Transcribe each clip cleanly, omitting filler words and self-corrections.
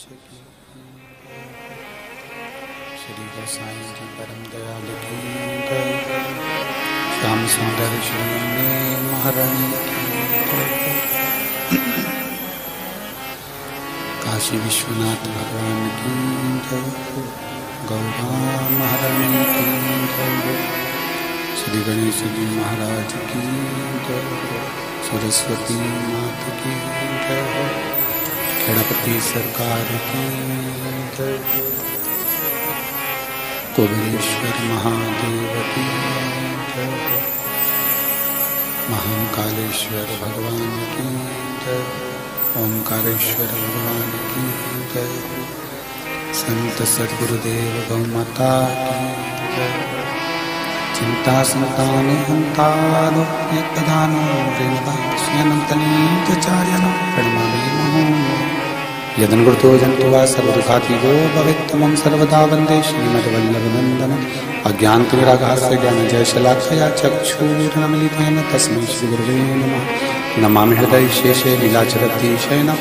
की श्री गोसाई जी परम दयाल की श्याम सुंदर श्री महारानी की काशी विश्वनाथ भगवान की गौरा महारानी की श्री गणेश जी महाराज की सरस्वती माता की गणपति सरकार की कुबेरेश्वर महादेव की महाकालेश्वर भगवान की ओंकारेश्वर भगवान की संत सद्गुरुदेव गौमाता की चिंता संतान हंतारो एकदानो रेणुकांतनीचार्यनो प्रणमामि मुहुः यदनुकृतो जन्तु वा सर्वदुःखातीतो भवेत्तमं सर्वदा वन्दे श्रीमद्वल्लभनन्दनम् अज्ञानतिमिरागास्य ज्ञानजयशलाकया चक्षुरुन्मीलितेन तस्मै श्रीगुरवे नमः नमामि हृदयशेषे लीलाचरतीशयनं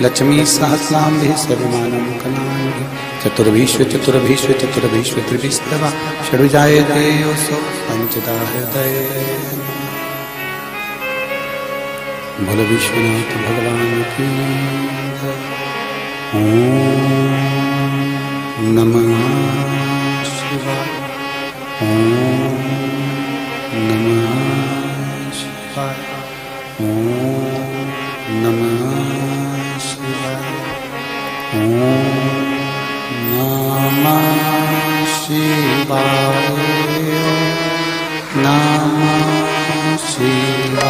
लक्ष्मीसहस्राम्भिः सर्वमानं कलानिधिः चतुर्भिश्व त्रिभिस्तवा षड्विजायते योऽसौ पञ्चदा हृदये बोलो विश्वनाथ भगवान की ओम नमः शिवाय ओम नमः शिवाय ओम नमः शिवाय ओम नमः शिवाय नमः शिवाय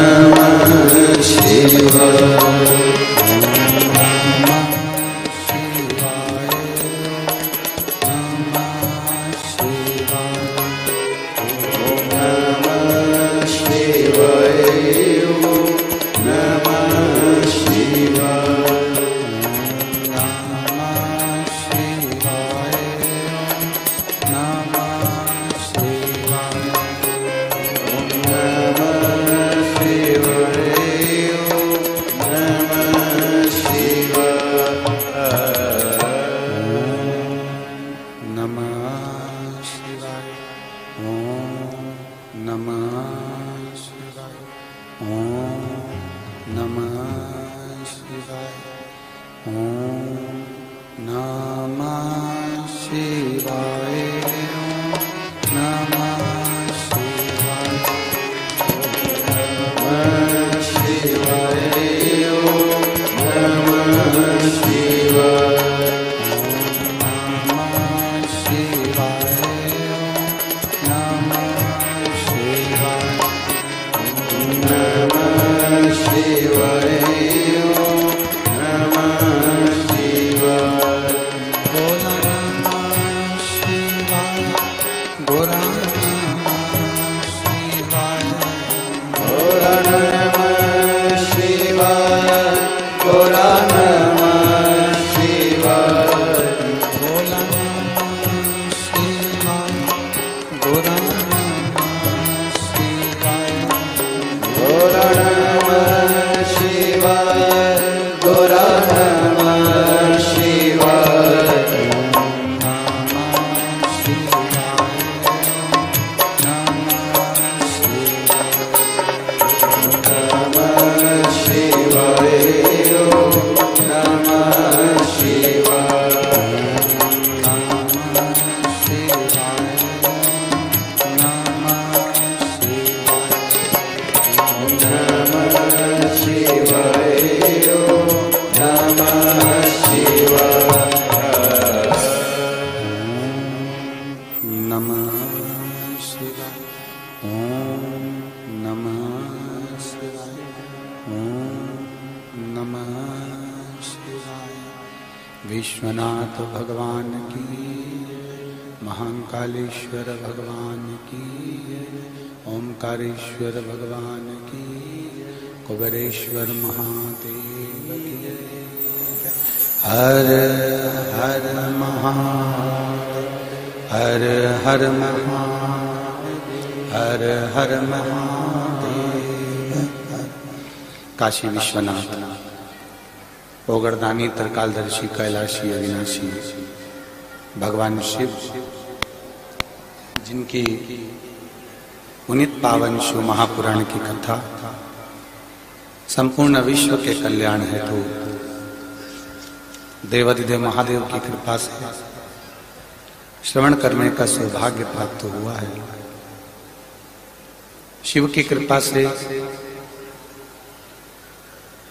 नमः शिवाय विश्वनाथ भगवान की महाकालेश्वर भगवान की ओंकारेश्वर भगवान की कुबेरेश्वर महादेव की हर हर महादेव हर हर महादेव हर हर महादेव काशी विश्वनाथ, ओगरदानी, त्रिकालदर्शी, कैलाशी, अविनाशी भगवान शिव, जिनकी पुनीत पावन शिव महापुराण की कथा संपूर्ण विश्व के कल्याण हेतु देवाधिदेव महादेव की कृपा से श्रवण करने का सौभाग्य प्राप्त हुआ है। शिव की कृपा से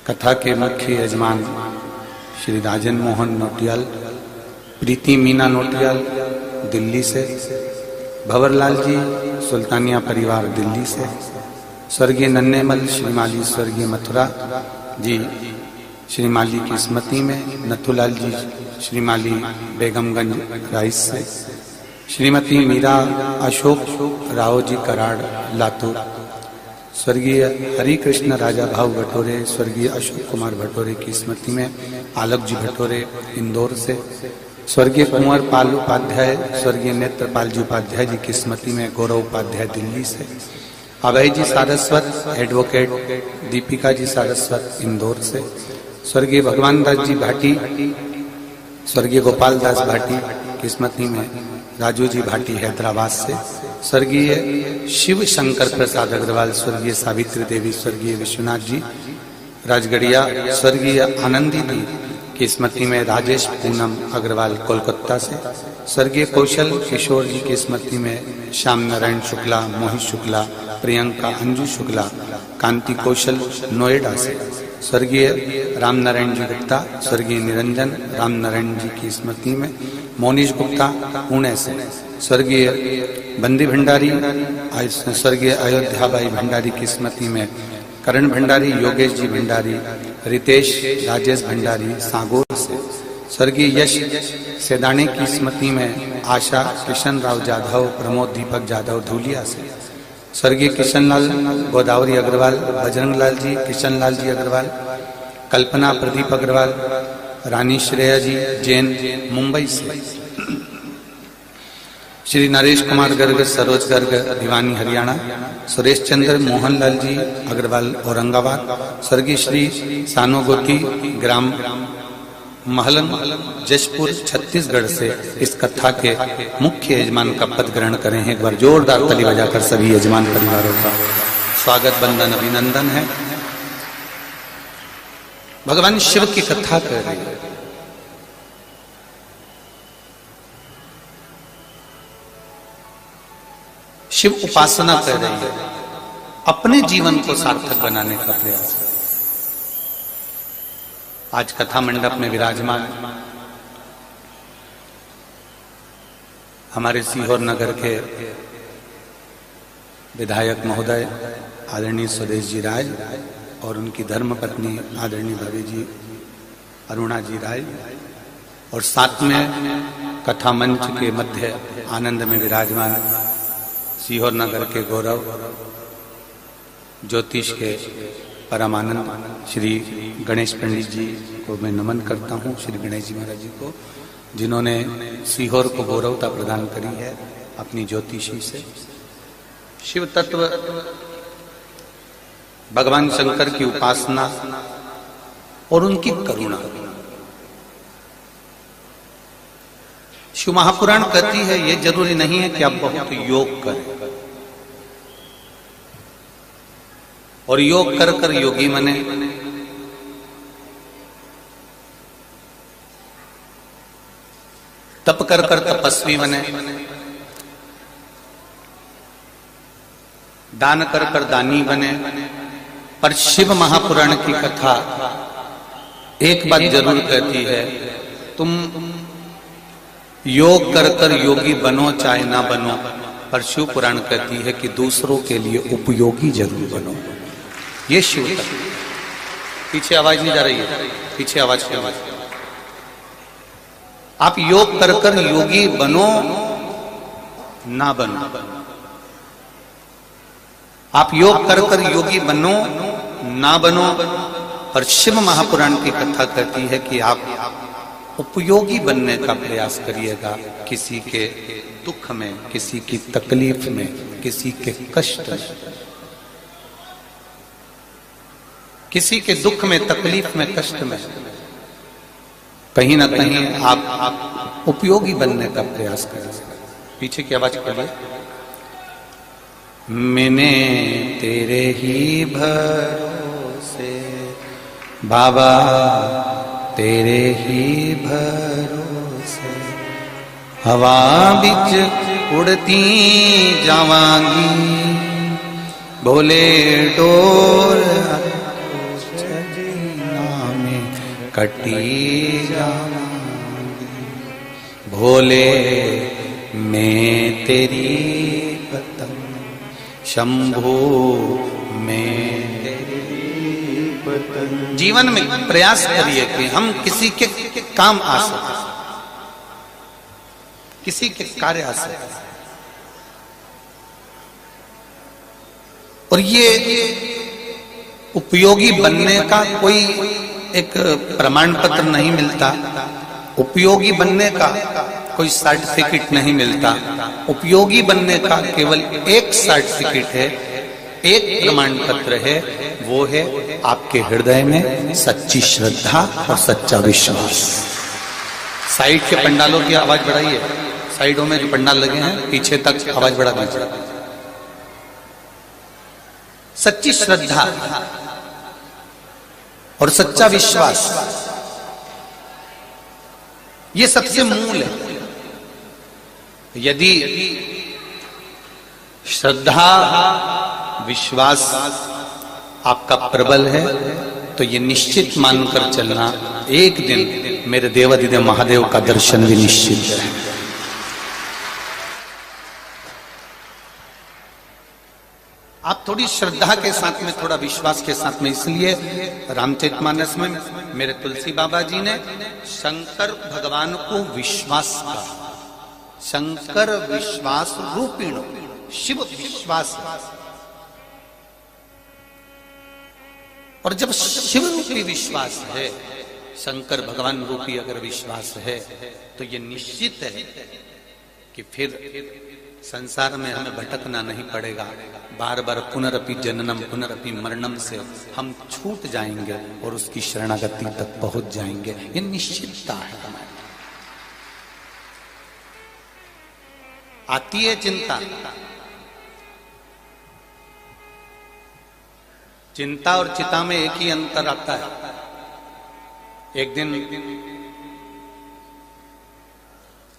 कथा के मुख्य यजमान श्री राजन मोहन नोटियाल, प्रीति मीना नोटियाल दिल्ली से, भंवरलाल जी सुल्तानिया परिवार दिल्ली से, स्वर्गीय नन्हेमल श्रीमाली स्वर्गीय मथुरा जी श्रीमाली की स्मृति में, नथुलाल जी श्रीमाली बेगमगंज राइस से, श्रीमती मीरा अशोक राव जी कराड़ लातूर, स्वर्गीय हरि कृष्ण राजा भाव भटोरे स्वर्गीय अशोक कुमार भटोरे की स्मृति में, आलोक जी भटोरे इंदौर से, स्वर्गीय कुंवर पाल उपाध्याय स्वर्गीय नेत्रपाल जी उपाध्याय जी की स्मृति में, गौरव उपाध्याय दिल्ली से, अभय जी सारस्वत एडवोकेट, दीपिका जी सारस्वत इंदौर से, स्वर्गीय भगवान दास जी भाटी स्वर्गीय गोपाल दास भाटी की स्मृति में, राजू जी भाटी हैदराबाद से, स्वर्गीय शिव शंकर प्रसाद अग्रवाल स्वर्गीय सावित्री देवी स्वर्गीय विश्वनाथ जी राजगढ़िया, स्वर्गीय आनंदी जी की स्मृति में, राजेश पूनम अग्रवाल कोलकाता से, स्वर्गीय कौशल किशोर जी की स्मृति में, श्याम नारायण शुक्ला, मोहित शुक्ला, प्रियंका अंजू शुक्ला, कांति कौशल नोएडा से, स्वर्गीय राम नारायण जी गुप्ता स्वर्गीय निरंजन राम नारायण जी की स्मृति में, मोनीश गुप्ता पुणे से, स्वर्गीय बंदी भंडारी स्वर्गीय अयोध्याबाई भंडारी की स्मृति में, करण भंडारी, योगेश जी भंडारी, रितेश राजेश भंडारी सांगोर से, स्वर्गीय यश सेदाने की स्मृति में, आशा किशन राव जाधव प्रमोद दीपक जाधव धूलिया से, स्वर्गीय किशनलाल गोदावरी अग्रवाल, बजरंग लाल जी किशनलाल जी अग्रवाल, कल्पना प्रदीप अग्रवाल, रानी श्रेया जी जैन मुंबई से, श्री नरेश कुमार गर्ग सरोज गर्ग भिवानी हरियाणा, सुरेश चंद्र मोहनलाल जी अग्रवाल औरंगाबाद, स्वर्गीय श्री सानोगोती ग्राम महलन जशपुर छत्तीसगढ़ से इस कथा के मुख्य यजमान का पद ग्रहण करें हैं। एक बार जोरदार ताली बजाकर सभी यजमान परिवारों का स्वागत बंदन अभिनंदन है। भगवान शिव की कथा कर रही है। शिव उपासना कर रही है, अपने जीवन को सार्थक बनाने का प्रयास है। आज कथा मंडप में विराजमान हमारे सीहोर नगर के विधायक महोदय आदरणीय स्वदेश जी राय और उनकी धर्मपत्नी आदरणीय भव्य जी अरुणा जी राय, और साथ में कथा मंच के मध्य आनंद में विराजमान सीहोर नगर के गौरव ज्योतिष के परमानंद श्री गणेश पंडित जी को मैं नमन करता हूँ, श्री गणेश जी महाराज जी को, जिन्होंने सीहोर को गौरवता प्रदान करी है अपनी ज्योतिषी से। शिव तत्व भगवान शंकर की उपासना और उनकी करुणा। शिव महापुराण कहती है ये जरूरी नहीं है कि आप बहुत योग करें, और योग कर कर योगी बने, तप कर कर तपस्वी बने, दान कर कर दानी बने। पर शिव महापुराण की कथा एक बात जरूर कहती है, तुम योग कर कर योगी बनो चाहे ना बनो, पर शिव पुराण कहती है कि दूसरों के लिए उपयोगी जरूर बनो। ये शिव तत्व। पीछे आवाज नहीं जा रही है, पीछे आवाज की आवाज। आप योग कर कर योगी बनो ना बनो, आप योग कर कर योगी बनो ना बनो, पर शिव महापुराण की कथा कहती है कि आप उपयोगी बनने का प्रयास करिएगा, किसी के दुख में, किसी की तकलीफ में, किसी के कष्ट में। किसी के दुख में, तकलीफ में, कष्ट में कहीं ना कहीं आप उपयोगी बनने का प्रयास करें। पीछे की आवाज करिए। मैंने तेरे ही भरोसे बाबा, तेरे ही भरोसे हवा बिच उड़ती जावांगी, भोले डोर में कटी जावांगी, भोले मैं तेरी पतंग, शंभो मैं तेरी पतंग। जीवन में प्रयास करिए कि हम किसी के काम आ सके, किसी के कार्य आ सके। और ये उपयोगी बनने का कोई एक प्रमाण पत्र नहीं मिलता, उपयोगी बनने का कोई सर्टिफिकेट नहीं मिलता। उपयोगी बनने का केवल एक सर्टिफिकेट है, एक प्रमाण पत्र है, वो है आपके हृदय में सच्ची श्रद्धा और सच्चा विश्वास। साइड के पंडालों की आवाज बढ़ाइए, साइडों में जो पंडाल लगे हैं पीछे तक आवाज बढ़ा दीजिए। सच्ची श्रद्धा और सच्चा विश्वास, ये सबसे मूल है। यदि श्रद्धा विश्वास आपका प्रबल है तो ये निश्चित मानकर चलना, एक दिन मेरे देवाधिदेव महादेव का दर्शन भी निश्चित है। आप थोड़ी श्रद्धा के साथ में, थोड़ा विश्वास के साथ में, इसलिए रामचरितमानस में मेरे तुलसी बाबा जी ने शंकर भगवान को विश्वास कहा। शंकर विश्वास रूपिण, शिव विश्वास। और जब शिव रूपी विश्वास है, शंकर भगवान रूपी अगर विश्वास है, तो ये निश्चित है कि फिर संसार में हमें भटकना नहीं पड़ेगा। बार बार पुनरपि जननम पुनरपि मरणम से हम छूट जाएंगे और उसकी शरणागति तक पहुंच जाएंगे। ये निश्चितता है हमारी। आती है चिंता, चिंता और चिता में एक ही अंतर आता है। एक दिन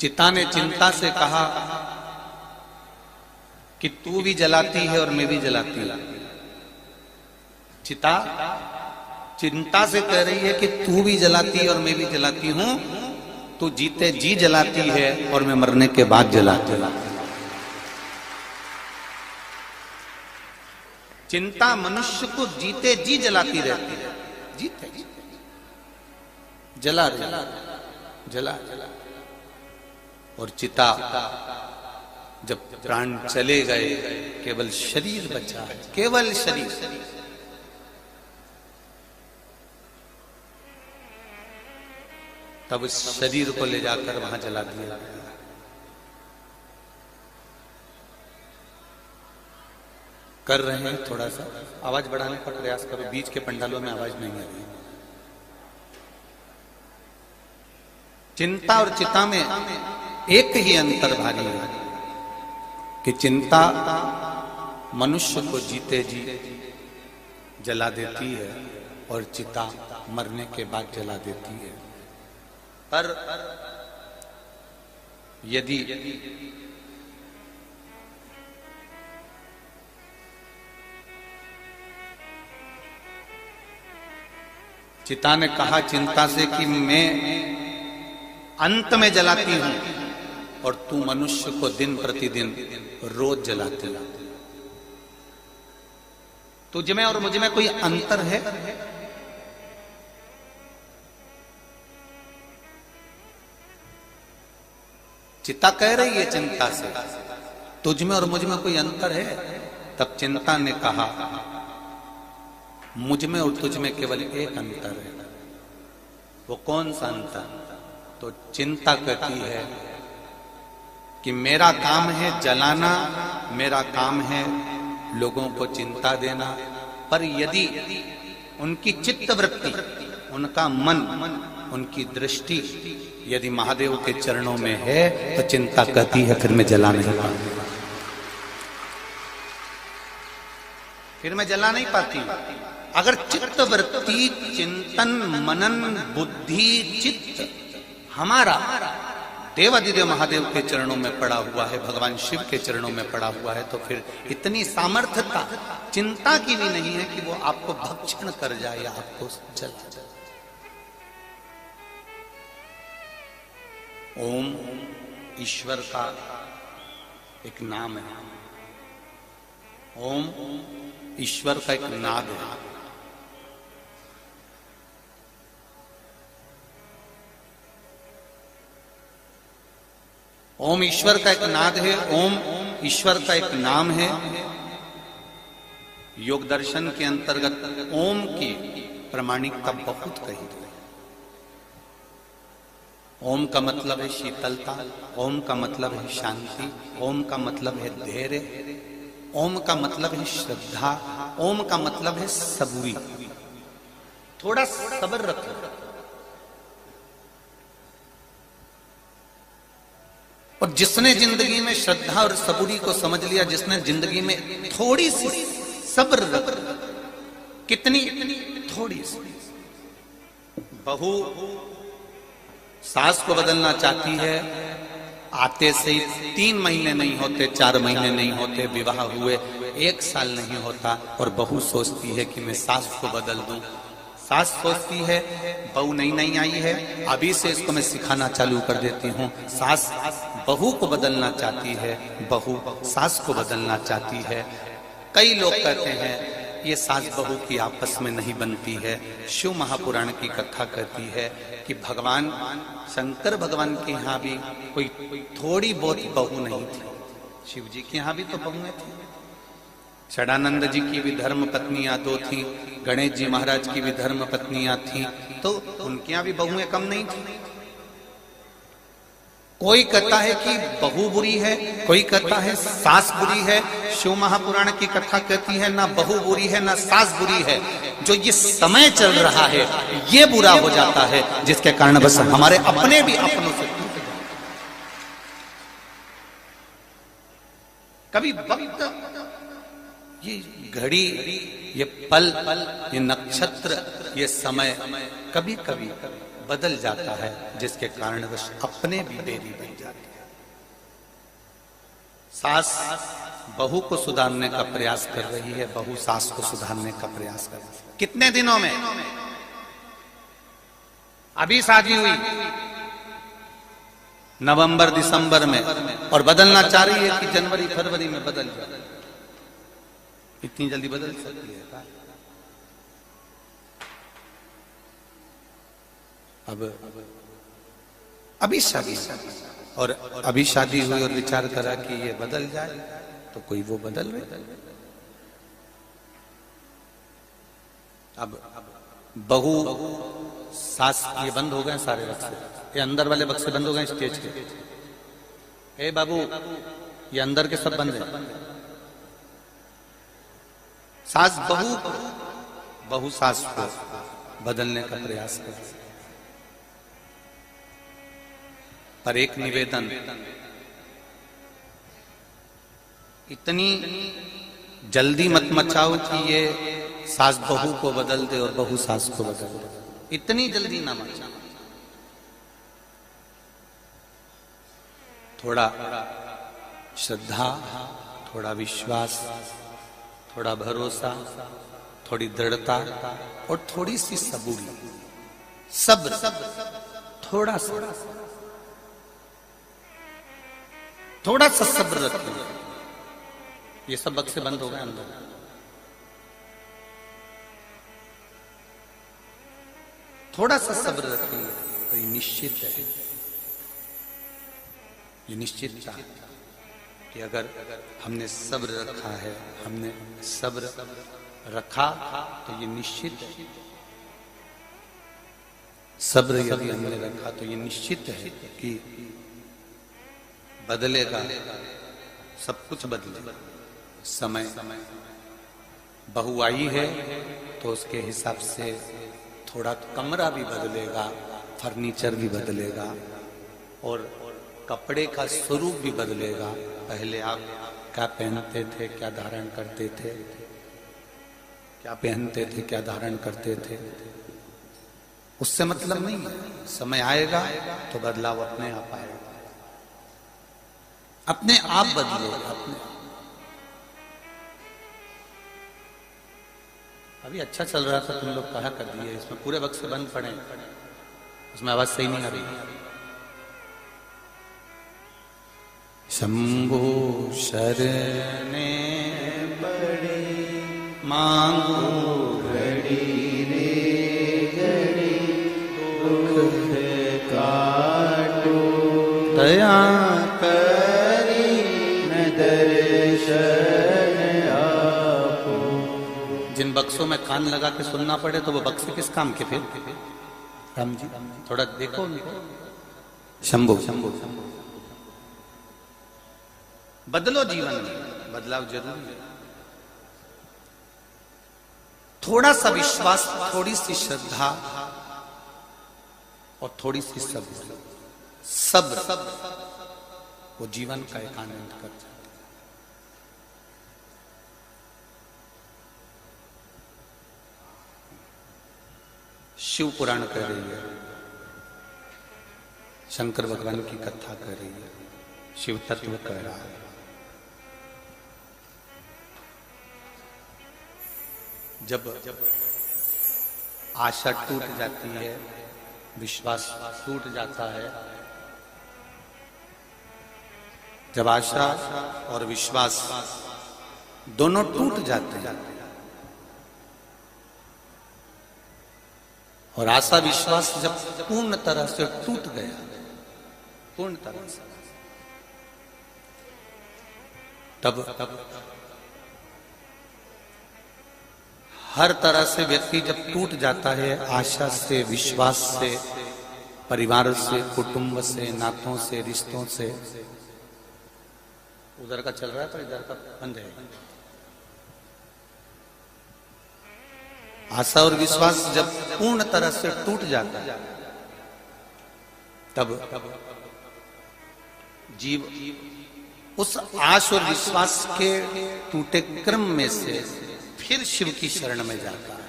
चिता ने चिंता से कहा कि तू भी जलाती है और मैं भी जलाती हूं। चिता चिंता से कह रही है कि तू भी जलाती है और मैं भी जलाती हूं, तू जीते जी जलाती है और मैं मरने के बाद जलाती हूं। चिंता मनुष्य को जीते जी जलाती रहती है, जीते जी जला जला। और चिता जब प्राण चले गए, केवल शरीर बचा है, केवल शरीर। तब उस शरीर को ले जाकर वहां जला दिया गया। कर रहे हैं, थोड़ा सा आवाज बढ़ाने का प्रयास करो, बीच के पंडालों में आवाज नहीं आ रही। चिंता और चिता में एक ही अंतर भारी है कि चिंता मनुष्य को जीते जी जला देती है और चिता मरने के बाद जला देती है। पर यदि चिता ने कहा चिंता से कि मैं अंत में जलाती हूं और तू मनुष्य को दिन प्रतिदिन रोज जलाती है, तुझ में और मुझ में कोई अंतर है? चिता कह रही है चिंता से, तुझ में और मुझ में कोई अंतर है? तब चिंता ने कहा मुझ में और तुझ में केवल एक अंतर है। वो कौन सा अंतर? तो चिंता कहती है कि मेरा काम है जलाना, मेरा काम है लोगों को चिंता देना, पर यदि उनकी चित्त वृत्ति, उनका मन, उनकी दृष्टि यदि महादेव के चरणों में है तो चिंता कहती है फिर मैं जला नहीं पाऊंगा, फिर मैं जला नहीं पाती। अगर चित्त वृत्ति, चिंतन, मनन, बुद्धि, चित्त हमारा देवादिदेव महादेव के चरणों में पड़ा हुआ है, भगवान शिव के चरणों में पड़ा हुआ है, तो फिर इतनी सामर्थ्यता चिंता की भी नहीं है कि वो आपको भक्षण कर जाए या आपको जला जाए। ओम ईश्वर का एक नाम है, ओम ईश्वर का एक नाद है। ओम ईश्वर का एक नाद है, ओम ईश्वर का एक नाम है। योग दर्शन के अंतर्गत ओम की प्रामाणिकता बहुत कही गई। ओम का मतलब है शीतलता, ओम का मतलब है शांति, ओम का मतलब है धैर्य, ओम का मतलब है श्रद्धा, ओम का मतलब है सबूरी। थोड़ा सब्र रखो। और जिसने जिंदगी में श्रद्धा और सबूरी को समझ लिया, जिसने जिंदगी में थोड़ी सी सब्र रख, कितनी थोड़ी सी, बहू सास को बदलना चाहती है, आते से 3 महीने नहीं होते, 4 महीने नहीं होते, विवाह हुए 1 साल नहीं होता और बहू सोचती है कि मैं सास को बदल दूं। सास सोचती है बहू नई आई है, अभी से इसको मैं सिखाना चालू कर देती हूँ। सास बहू को बदलना चाहती है, बहू सास को बदलना चाहती है। कई लोग कहते हैं ये सास बहू की आपस में नहीं बनती है। शिव महापुराण की कथा कहती है कि भगवान शंकर भगवान के यहाँ भी कोई थोड़ी बहुत बहू नहीं थी, शिव जी के यहाँ भी तो बहुएं थी। षडानंद जी की भी धर्म पत्नियां 2 थी, गणेश जी महाराज की भी धर्म पत्नियां थी, तो उनके यहाँ भी बहुएं कम नहीं थी। कोई कहता है कि बहू बुरी है, कोई कहता है सास बुरी है। शिव महापुराण की कथा कहती है ना बहू बुरी है ना सास बुरी है, जो ये समय चल रहा है ये बुरा हो जाता है, जिसके कारण बस हमारे अपने भी अपनों से कभी वक्त, ये घड़ी, ये पल, ये नक्षत्र, ये समय कभी कभी बदल जाता है, जिसके कारण वह अपने भी देरी बन जाती है। सास बहू को सुधारने का प्रयास कर रही है, बहू सास को सुधारने का प्रयास कर रही है। कितने दिनों में? अभी शादी हुई नवंबर दिसंबर में, और बदलना चाह रही है कि जनवरी फरवरी में बदल जाए। इतनी जल्दी बदल सकती है? अब अभी शादी, और अभी शादी हुई और विचार करा कि ये बदल जाए, तो कोई वो बदल रहे। अब बहू सास, ये बंद हो गए सारे बक्से, ये अंदर वाले बक्से बंद हो गए स्टेज के। ए बाबू, ये अंदर के सब बंद है। सास बहू, बहू सास को बदलने का प्रयास कर। पर एक निवेदन, इतनी जल्दी मत मचाओ कि ये सास बहू को बदल दे और बहू सास को बदल दे। इतनी जल्दी ना मचाओ। थोड़ा श्रद्धा, थोड़ा विश्वास, थोड़ा भरोसा, थोड़ी दृढ़ता और थोड़ी सी सबूरी, सब्र, थोड़ा सा, थोड़ा सा सब्र रखिए। ये सब बक्से बंद हो गए अंदर। थोड़ा सा सब्र रखिए, तो ये निश्चित है, ये निश्चित था कि अगर हमने सब्र रखा है, हमने सब्र रखा, तो ये निश्चित है। सब्र यदि हमने रखा तो ये निश्चित है कि बदलेगा, सब कुछ बदलेगा। समय बहू आई है तो उसके हिसाब से थोड़ा कमरा भी बदलेगा, फर्नीचर भी बदलेगा और कपड़े का स्वरूप भी बदलेगा। पहले आप क्या पहनते थे, क्या धारण करते थे, क्या पहनते थे, क्या धारण करते थे, उससे मतलब नहीं है। समय आएगा तो बदलाव अपने आप आएगा, अपने आप बदलेगा। अभी अच्छा चल रहा था, तुम लोग कहा कर दिए, इसमें पूरे वक्त से बंद पड़े, उसमें आवाज सही नहीं आ रही। शंभो शरणे पड़े मांगो घड़ी रे घड़ी, दुख काटो दया करी न दर्शन आपो। जिन बक्सों में कान लगा के सुनना पड़े तो वो बक्से किस काम के फिर? राम जी थोड़ा देखो उनको। शंभो शंभो बदलो, जीवन में बदलाव जरूरी है। थोड़ा सा विश्वास, थोड़ी सी श्रद्धा और थोड़ी सी सब वो जीवन का एक आनंद कर जाए। शिव पुराण कह रही है, शंकर भगवान की कथा कह रही है, शिव तत्व कह रहा है। जब आशा टूट जाती है, विश्वास टूट जाता है, जब आशा और विश्वास दोनों टूट जाते हैं और आशा विश्वास जब पूर्ण तरह से टूट गया, पूर्ण तरह से, तब हर तरह से व्यक्ति जब टूट जाता है, आशा से, विश्वास से, परिवार से, कुटुंब से, नातों से, रिश्तों से। उधर का चल रहा है तो इधर का बंद है। आशा और विश्वास जब पूर्ण तरह से टूट जाता है, तब जीव उस आश और विश्वास के टूटे क्रम में से फिर शिव की शरण में जाता है,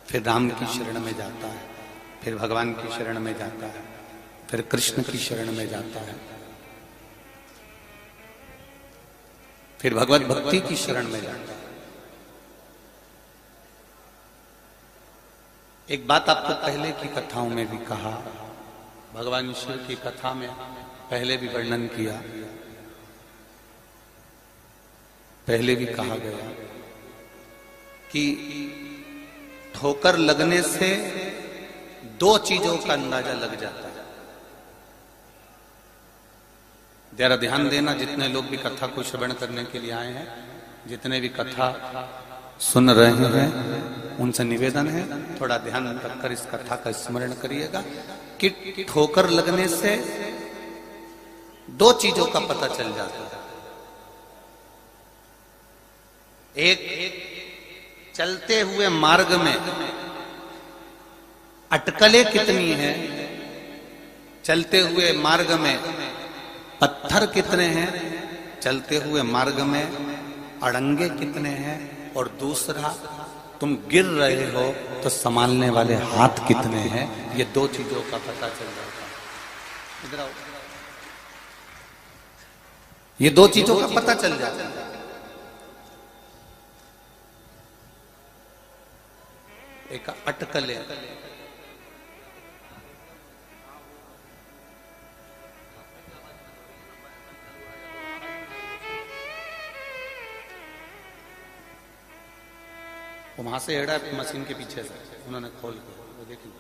फिर राम की शरण में जाता है, फिर भगवान की शरण में जाता है, फिर कृष्ण की शरण में जाता है, फिर भगवत भक्ति की शरण में जाता है। एक बात आपको पहले की कथाओं में भी कहा, भगवान शिव की कथा में पहले भी वर्णन किया, पहले भी कहा गया कि ठोकर लगने से दो चीजों का अंदाजा लग जाता है। जरा ध्यान देना, जितने लोग भी कथा को श्रवण करने के लिए आए हैं, जितने भी कथा सुन रहे हैं, उनसे निवेदन है थोड़ा ध्यान रखकर इस कथा का स्मरण करिएगा कि ठोकर लगने से दो चीजों का पता चल जाता है। एक, चलते हुए मार्ग में अटकलें कितनी हैं, चलते हुए मार्ग में पत्थर कितने हैं, चलते हुए मार्ग में अड़ंगे कितने हैं, और दूसरा तुम गिर रहे हो तो संभालने वाले हाथ कितने हैं। ये दो चीजों का पता चल जाता है। इधर आओ, ये दो चीजों का पता चल जाता है। एक अटकले, वो वहां से एड़ा मशीन के पीछे से उन्होंने खोल के वो देखी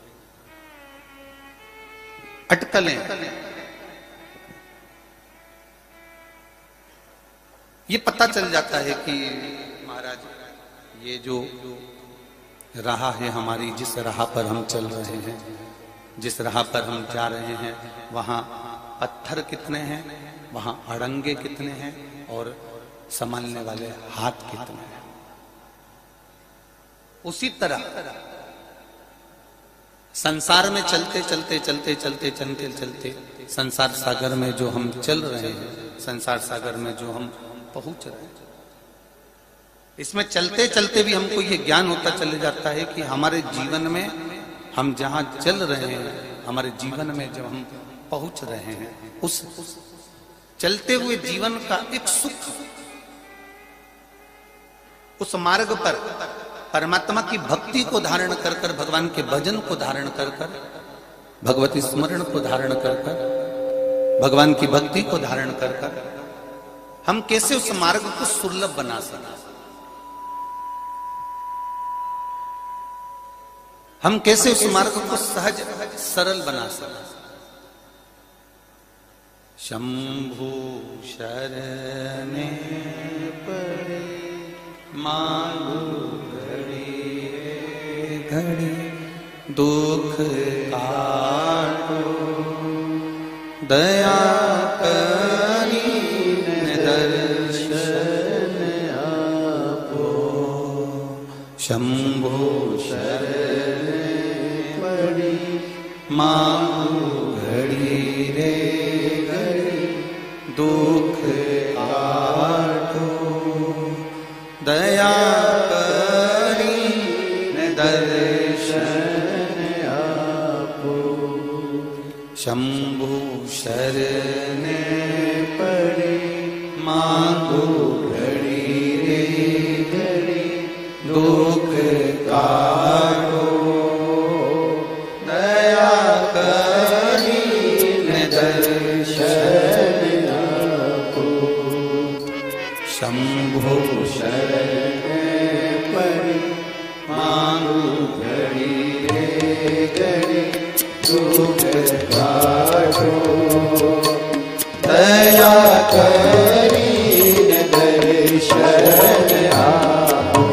अटकलें। ये पता चल जाता है कि महाराज ये जो राह है हमारी, जिस राह पर हम चल रहे हैं, जिस राह पर हम जा रहे हैं, वहां पत्थर कितने हैं, वहां अड़ंगे कितने हैं, और संभालने वाले हाथ कितने हैं। उसी तरह संसार में चलते चलते चलते चलते चलते चलते संसार सागर में जो हम चल रहे हैं, संसार सागर में जो हम पहुंच रहे हैं, इसमें चलते चलते भी हमको ये ज्ञान होता चले जाता है कि हमारे जीवन में हम जहां चल रहे हैं, हमारे जीवन में जब हम पहुंच रहे हैं, उस चलते हुए जीवन का एक सुख, उस मार्ग पर परमात्मा की भक्ति को धारण कर कर, भगवान के भजन को धारण कर कर, भगवती स्मरण को धारण कर कर, भगवान की भक्ति को धारण कर कर हम कैसे उस मार्ग को सुलभ बना सकें, हम कैसे उस मार्ग को सहज सरल बना सकें। शंभु शरणे पड़े मांगू घड़ी घड़ी, दुख काटो दया करीने दर्शन आपो। शंभु शरणे पड़ी मांगू घड़ी रे घड़ी, दुख काटो दया करीने दर्शन आपो। शंभु शरणे पड़ी मांगो घड़ी रे घड़ी, दुख काटो दया करीने दर्शन आपो। शंभु शरणे पड़ी मांगो घड़ी रे घड़ी, दुख काटो दया करीने दर्शन आपो।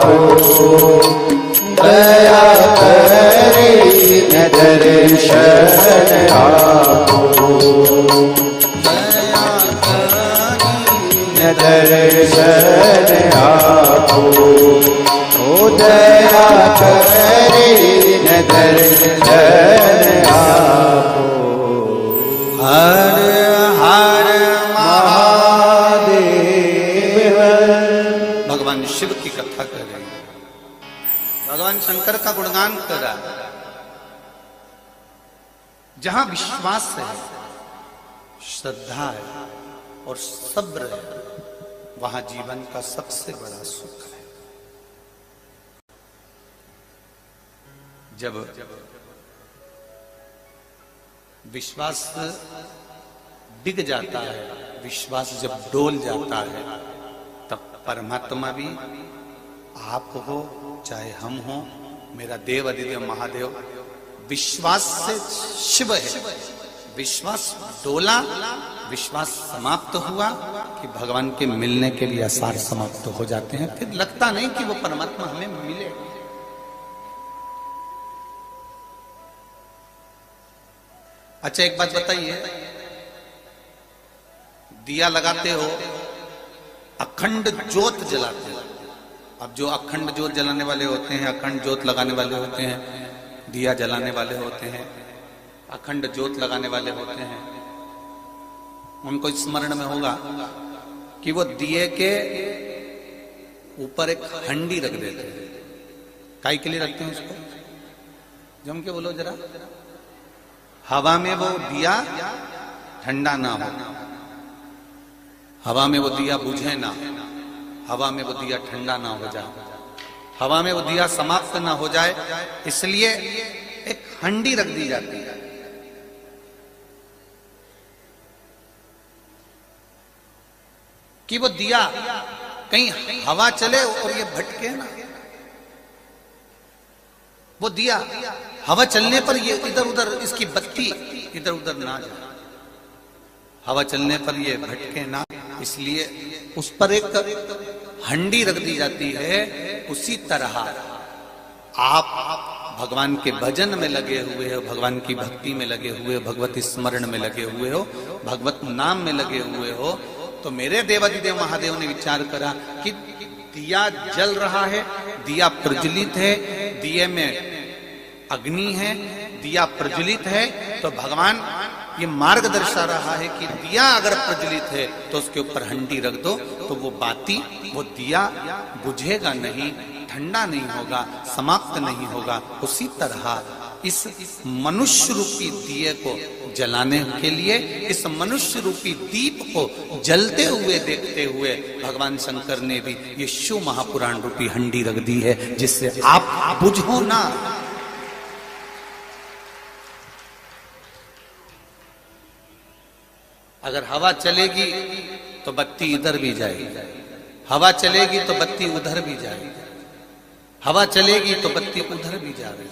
आपो, दया करीने दर्शन आपो, दर्शन आपो, ओ दया करीने दर्शन आपो। हर हर महादेव। भगवान शिव की कथा कर रहे हैं, भगवान शंकर का गुणगान कर रहा है। जहां विश्वास है, श्रद्धा है और सब्र है, वहां जीवन का सबसे बड़ा सुख है। जब विश्वास डिग जाता है, विश्वास जब डोल जाता है, तब परमात्मा भी, आप हो चाहे हम हो, मेरा देव अधिदेव महादेव, विश्वास से शिव है। विश्वास डोला, विश्वास समाप्त हुआ कि भगवान के मिलने के लिए आसार समाप्त हो जाते हैं। फिर लगता नहीं कि वो परमात्मा हमें मिले। अच्छा एक बात बताइए, दिया लगाते हो, अखंड ज्योत जलाते हो। अब जो अखंड ज्योत जलाने वाले होते हैं, अखंड ज्योत लगाने वाले होते हैं, दिया जलाने वाले होते हैं, अखंड ज्योत लगाने वाले होते हैं, उनको स्मरण में होगा कि वो दिए के ऊपर एक हंडी रख देते हैं। काहे के लिए रखते हैं उसको? जम के बोलो जरा। हवा में वो दिया ठंडा ना हो, हवा में वो दिया बुझे ना, हवा में वो दिया ठंडा ना हो जाए, हवा में वो दिया समाप्त ना हो जाए, इसलिए एक हंडी रख दी जाती है। कि वो दिया कहीं हवा चले और ये भटके ना। वो दिया हवा चलने पर ये इधर उधर, इसकी बत्ती इधर उधर ना जाए, हवा चलने पर ये भटके ना, इसलिए उस पर एक हंडी रख दी जाती है। उसी तरह आप भगवान के भजन में लगे हुए हो, भगवान की भक्ति में लगे हुए हो, भगवत स्मरण में लगे हुए हो, भगवत नाम में लगे हुए हो, तो मेरे देवाधिदेव महादेव ने विचार करा कि दिया जल रहा है, दिया प्रज्वलित है, दिए में अग्नि है, दिया प्रज्वलित है, तो भगवान ये मार्ग दर्शा रहा है कि दिया अगर प्रज्वलित है तो उसके ऊपर हंडी रख दो, तो वो बाती, वो दिया बुझेगा नहीं, ठंडा नहीं होगा, समाप्त नहीं होगा। उसी तरह इस मनुष्य रूपी दिए को जलाने के लिए, इस मनुष्य रूपी दीप को जलते हुए देखते हुए भगवान शंकर ने भी ये शिव महापुराण रूपी हंडी रख दी है, जिससे आप बुझो ना। अगर हवा चलेगी तो बत्ती इधर भी जाएगी, हवा चलेगी तो बत्ती उधर भी जाएगी, हवा चलेगी तो बत्ती उधर भी जाएगी,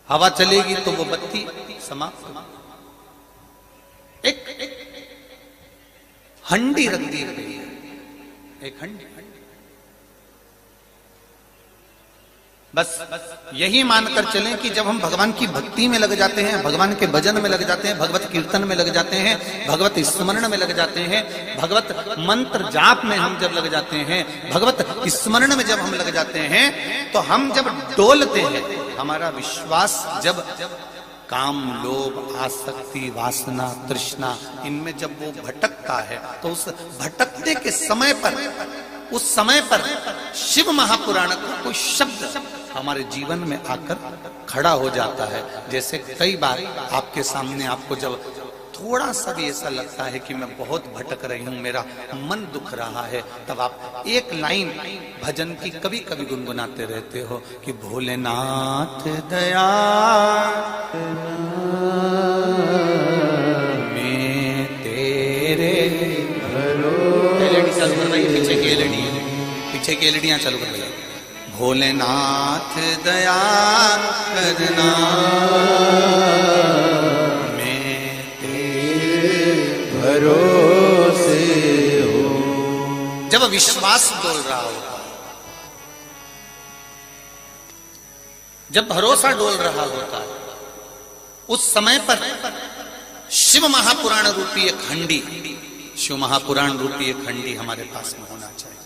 हवा चलेगी तो वो बत्ती समाप्त। एक हंडी रख दी गई है, एक हंडी। बस यही मानकर चलें कि जब हम भगवान की भक्ति में लग जाते हैं, भगवान के भजन में लग जाते हैं, भगवत कीर्तन में लग जाते हैं, भगवत स्मरण में लग जाते हैं, भगवत मंत्र जाप में हम जब लग जाते हैं, भगवत स्मरण में जब हम लग जाते हैं, तो हम जब डोलते हैं, हमारा विश्वास जब काम, लोभ, आसक्ति, वासना, तृष्णा, इनमें जब वो भटकता है, तो उस भटकते के समय पर, उस समय पर शिव महापुराण का कोई शब्द हमारे जीवन में आकर खड़ा हो जाता है। जैसे कई बार आपके सामने आपको जब थोड़ा सा भी ऐसा लगता है कि मैं बहुत भटक रही हूं, मेरा मन दुख रहा है, तब आप एक लाइन भजन की कभी कभी गुनगुनाते रहते हो कि भोलेनाथ दया मैं तेरे पीछे की एलडियां चालू कर रही, भोलेनाथ दया करना मैं तेरे भरोसे हो। जब विश्वास डोल रहा होता है, जब भरोसा डोल रहा होता है, उस समय पर शिव महापुराण रूपी एक हंडी, शिव महापुराण रूपी एक हंडी हमारे पास में होना चाहिए।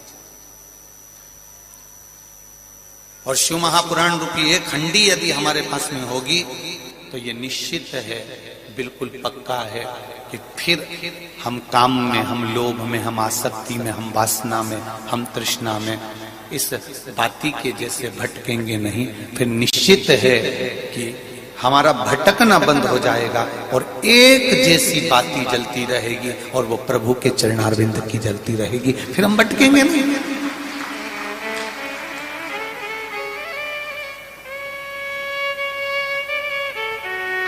और शिव महापुराण रूपी एक हंडी यदि हमारे पास में होगी तो ये निश्चित है, बिल्कुल पक्का है कि फिर हम काम में, हम लोभ में, हम आसक्ति में, हम वासना में, हम तृष्णा में इस बाती के जैसे भटकेंगे नहीं। फिर निश्चित है कि हमारा भटकना बंद हो जाएगा और एक जैसी बाती जलती रहेगी और वो प्रभु के चरणारविंद की जलती रहेगी, फिर हम भटकेंगे नहीं।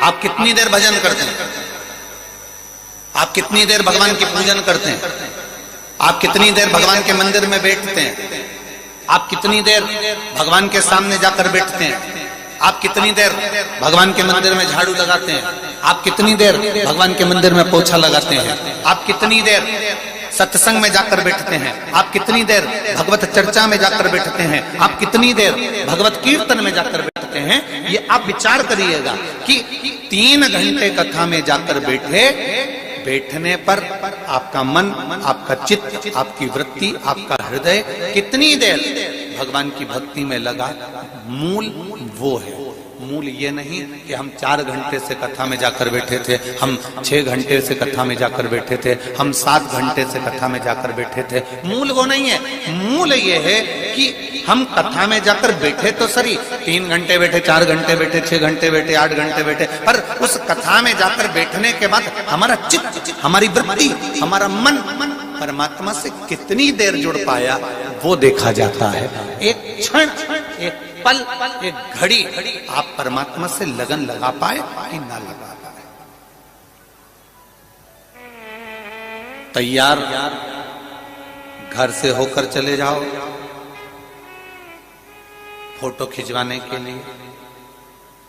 आप कितनी देर भजन करते हैं? आप कितनी देर भगवान की पूजन करते हैं? आप कितनी देर भगवान के मंदिर में बैठते हैं? आप कितनी देर भगवान के सामने जाकर बैठते हैं? आप कितनी देर भगवान के मंदिर में झाड़ू लगाते हैं? आप कितनी देर भगवान के मंदिर में पोछा लगाते हैं? आप कितनी देर सत्संग में जाकर बैठते हैं? आप कितनी देर भगवत चर्चा में जाकर बैठते हैं? आप कितनी देर भगवत कीर्तन में जाकर बैठते हैं? ये आप विचार करिएगा कि 3 घंटे कथा में जाकर बैठने पर आपका मन, आपका चित्त, आपकी वृत्ति, आपका हृदय कितनी देर भगवान की भक्ति में लगा, मूल वो है। मूल ये नहीं कि हम 4 घंटे से कथा में जाकर बैठे थे, हम 6 घंटे से कथा में जाकर बैठे थे, हम 7 घंटे से कथा में जाकर बैठे थे। मूल वो नहीं है। मूल ये है कि हम कथा में जाकर बैठे तो सही, 3 घंटे बैठे, 4 घंटे बैठे, 6 घंटे बैठे, 8 घंटे बैठे, पर उस कथा में जाकर बैठने के बाद हमारा चित्त, हमारी वृत्ति, हमारा मन परमात्मा से कितनी देर जुड़ पाया वो देखा जाता है। एक क्षण, एक पल, एक घड़ी आप परमात्मा से लगन लगा पाए कि ना लगा पाए। तैयार घर से होकर चले जाओ फोटो खिंचवाने के लिए,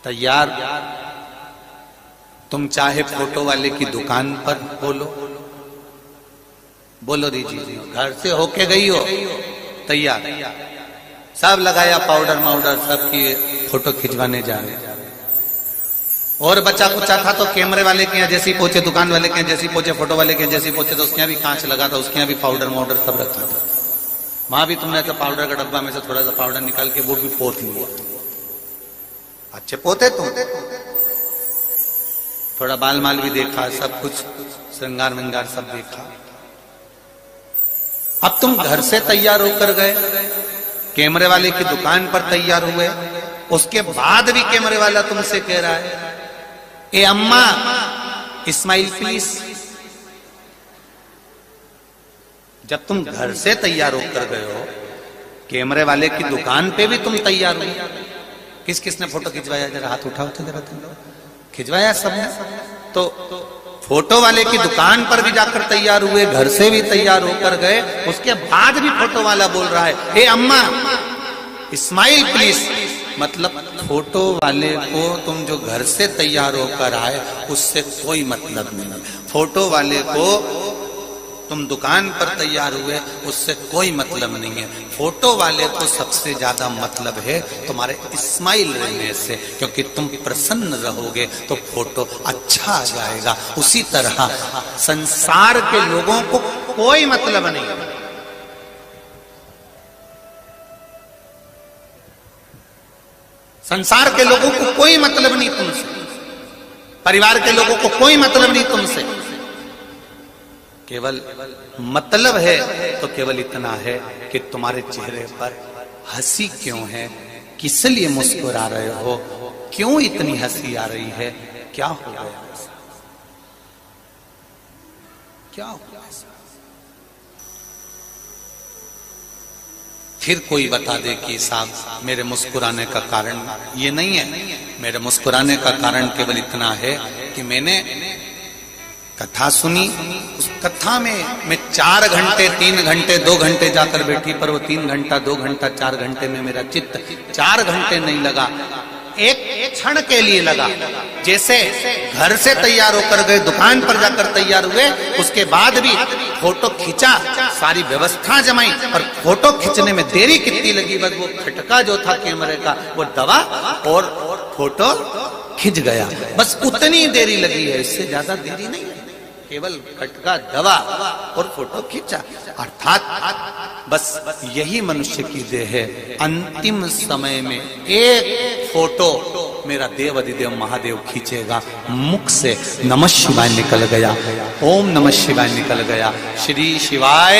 तैयार तुम चाहे फोटो वाले की दुकान पर बोलो दीजिए, घर से होके गई हो, तैयार, सब लगाया पाउडर माउडर, सब की फोटो खिंचवाने जाने। और बच्चा कुचा था तो कैमरे वाले के यहाँ जैसी पहुंचे, दुकान वाले के यहाँ जैसी पहुंचे, फोटो वाले के यहाँ जैसी पहुंचे, तो उसके यहाँ भी कांच लगा था, उसके यहाँ भी पाउडर माउडर सब रखा था। वहां भी तुमने तो पाउडर का डब्बा में से थोड़ा सा पाउडर निकाल के वो भी पोत लिया। अच्छे पोते तुम, थोड़ा बाल माल भी देखा, सब कुछ श्रृंगार विंगार सब देखा। अब तुम घर से तैयार होकर गए, कैमरे वाले की दुकान पर तैयार हुए, उसके बाद भी कैमरे वाला तुमसे कह रहा है, ए अम्मा स्माइल प्लीज। जब तुम घर से तैयार होकर गए हो, कैमरे वाले की दुकान पे भी तुम तैयार हुए, किस किसने फोटो खिंचवाया? जरा हाथ उठाओ तो जरा, तुम खिंचवाया सबने? तो फोटो वाले की दुकान पर भी जाकर तैयार हुए, घर से भी तैयार होकर गए, उसके बाद भी फोटो वाला बोल रहा है, हे अम्मा स्माइल प्लीज। मतलब फोटो वाले को तुम जो घर से तैयार होकर आए उससे कोई मतलब नहीं। फोटो वाले को तुम दुकान पर तैयार हुए उससे कोई मतलब नहीं है। फोटो वाले को सबसे ज्यादा मतलब है तुम्हारे स्माइल रहने से, क्योंकि तुम प्रसन्न रहोगे तो फोटो अच्छा आ जाएगा। उसी तरह संसार के लोगों को कोई मतलब नहीं, संसार के लोगों को कोई मतलब नहीं तुमसे, परिवार के लोगों को कोई मतलब नहीं तुमसे। केवल मतलब है तो केवल इतना है कि तुम्हारे चेहरे पर हंसी क्यों है, किस लिए मुस्कुरा रहे हो, क्यों इतनी हंसी आ रही है, क्या हो गया, क्या हो गया। फिर कोई बता दे कि साहब मेरे मुस्कुराने का कारण ये नहीं है, मेरे मुस्कुराने का कारण केवल इतना है कि मैंने कथा सुनी, उस कथा में मैं 4 घंटे 3 घंटे 2 घंटे जाकर बैठी, पर वो 3 घंटा 2 घंटा 4 घंटे में मेरा चित्त 4 घंटे नहीं लगा, एक क्षण के लिए लगा, जैसे घर से तैयार होकर गए, दुकान पर जाकर तैयार हुए, उसके बाद भी फोटो खींचा, सारी व्यवस्था जमाई, और फोटो खींचने में देरी कितनी लगी, बस वो खटका जो था कैमरे का वो दबा और फोटो खिंच गया, बस उतनी देरी लगी है, इससे ज्यादा देरी नहीं है, केवल खटका दबा और फोटो खींचा। अर्थात बस यही मनुष्य की देह है। अंतिम समय में एक फोटो मेरा देव अधिदेव महादेव खींचेगा, मुख से नमः शिवाय निकल गया, ओम नमः शिवाय निकल गया, श्री शिवाय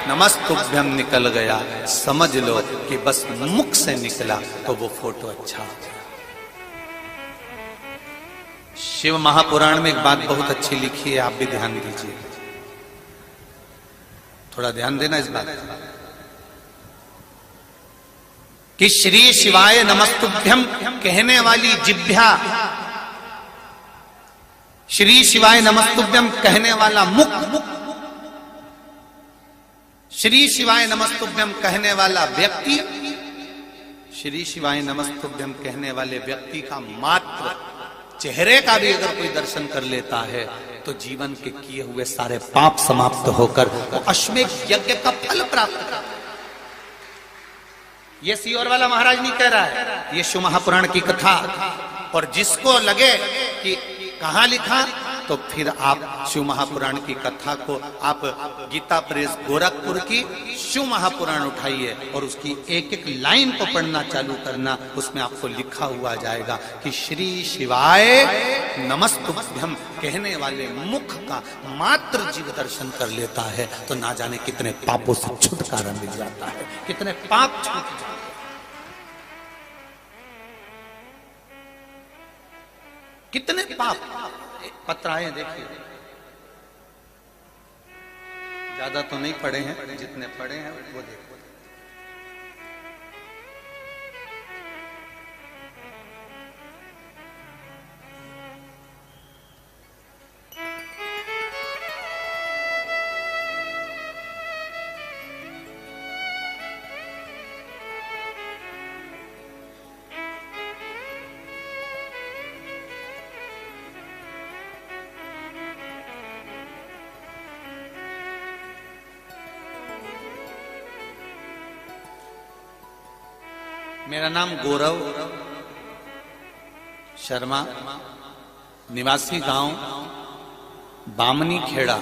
नमस्तुभ्यम निकल गया, समझ लो कि बस मुख से निकला तो वो फोटो अच्छा हो गया। शिव महापुराण में एक बात बहुत अच्छी लिखी है, आप भी ध्यान दीजिए, थोड़ा ध्यान देना इस बात कि श्री शिवाय नमस्तुभ्यम कहने वाली जिह्वा, श्री शिवाय नमस्तुभ्यम कहने वाला मुख, श्री शिवाय नमस्तुभ्यम कहने वाला व्यक्ति, श्री शिवाय नमस्तुभ्यम कहने वाले व्यक्ति का मात्र चेहरे का भी अगर कोई दर्शन कर लेता है तो जीवन के किए हुए सारे पाप समाप्त होकर वो अश्वमेध यज्ञ का फल प्राप्त करता है। ये सीओर वाला महाराज नहीं कह रहा है, ये शिव महापुराण की कथा। और जिसको लगे कि कहां लिखा, तो फिर आप शिव महापुराण की कथा को आप गीता प्रेस गोरखपुर की शिव महापुराण उठाइए और उसकी एक एक लाइन को पढ़ना चालू करना, उसमें आपको लिखा हुआ जाएगा कि श्री शिवाय नमस्तुभ्यम कहने वाले मुख का मात्र जीव दर्शन कर लेता है तो ना जाने कितने पापों से छुटकारा मिल जाता है, कितने पाप छूट जाते हैं। कितने पाप पत्र आए देखिए, ज्यादा तो नहीं पढ़े हैं, जितने पढ़े हैं वो देखो। मेरा नाम गौरव शर्मा, निवासी गांव बामनी खेड़ा,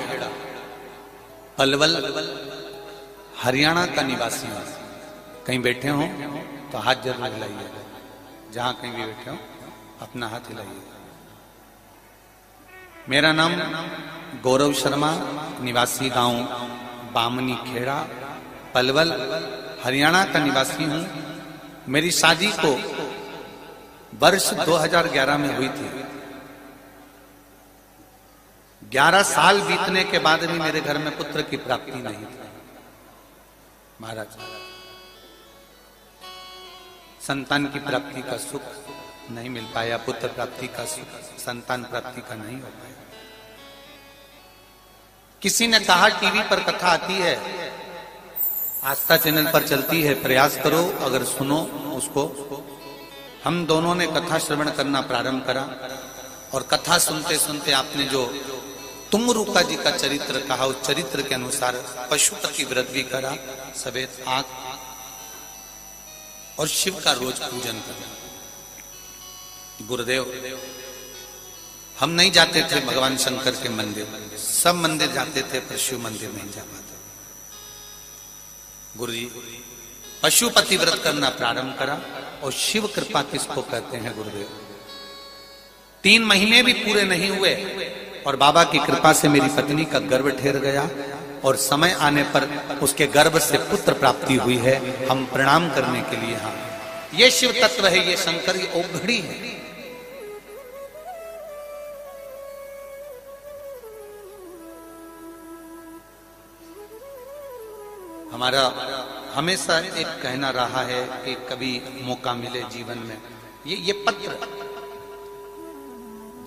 पलवल, हरियाणा का निवासी हूं। कहीं बैठे हो तो हाथ जरूर हिलाइए, जहां कहीं भी बैठे हो अपना हाथ हिलाइए। मेरा नाम गौरव शर्मा, निवासी गांव बामनी खेड़ा, पलवल, हरियाणा का निवासी हूं। मेरी शादी को वर्ष 2011 में हुई थी। 11 साल बीतने के बाद भी मेरे घर में पुत्र की प्राप्ति नहीं थी। महाराज, संतान की प्राप्ति का सुख नहीं मिल पाया, पुत्र प्राप्ति का सुख, संतान प्राप्ति का नहीं हो पाया। किसी ने कहा टीवी पर कथा आती है, आस्था चैनल पर चलती है, प्रयास करो, अगर सुनो उसको। हम दोनों ने कथा श्रवण करना प्रारंभ करा और कथा सुनते सुनते आपने जो तुंगरुका जी का चरित्र कहा, उस चरित्र के अनुसार पशुपति व्रत भी करा, सफेद आंख, और शिव का रोज पूजन करा। गुरुदेव, हम नहीं जाते थे भगवान शंकर के मंदिर, सब मंदिर जाते थे पर शिव मंदिर नहीं जा पाते। गुरुजी पशुपति व्रत करना प्रारंभ करा, और शिव कृपा किसको कहते हैं गुरुदेव। 3 महीने भी पूरे नहीं हुए और बाबा की कृपा से मेरी पत्नी का गर्भ ठहर गया, और समय आने पर उसके गर्भ से पुत्र प्राप्ति हुई है। हम प्रणाम करने के लिए, हाँ, ये शिव तत्व है, ये शंकर, ये औघड़ी है। हमारा हमेशा एक कहना रहा है कि कभी मौका मिले जीवन में, ये पत्र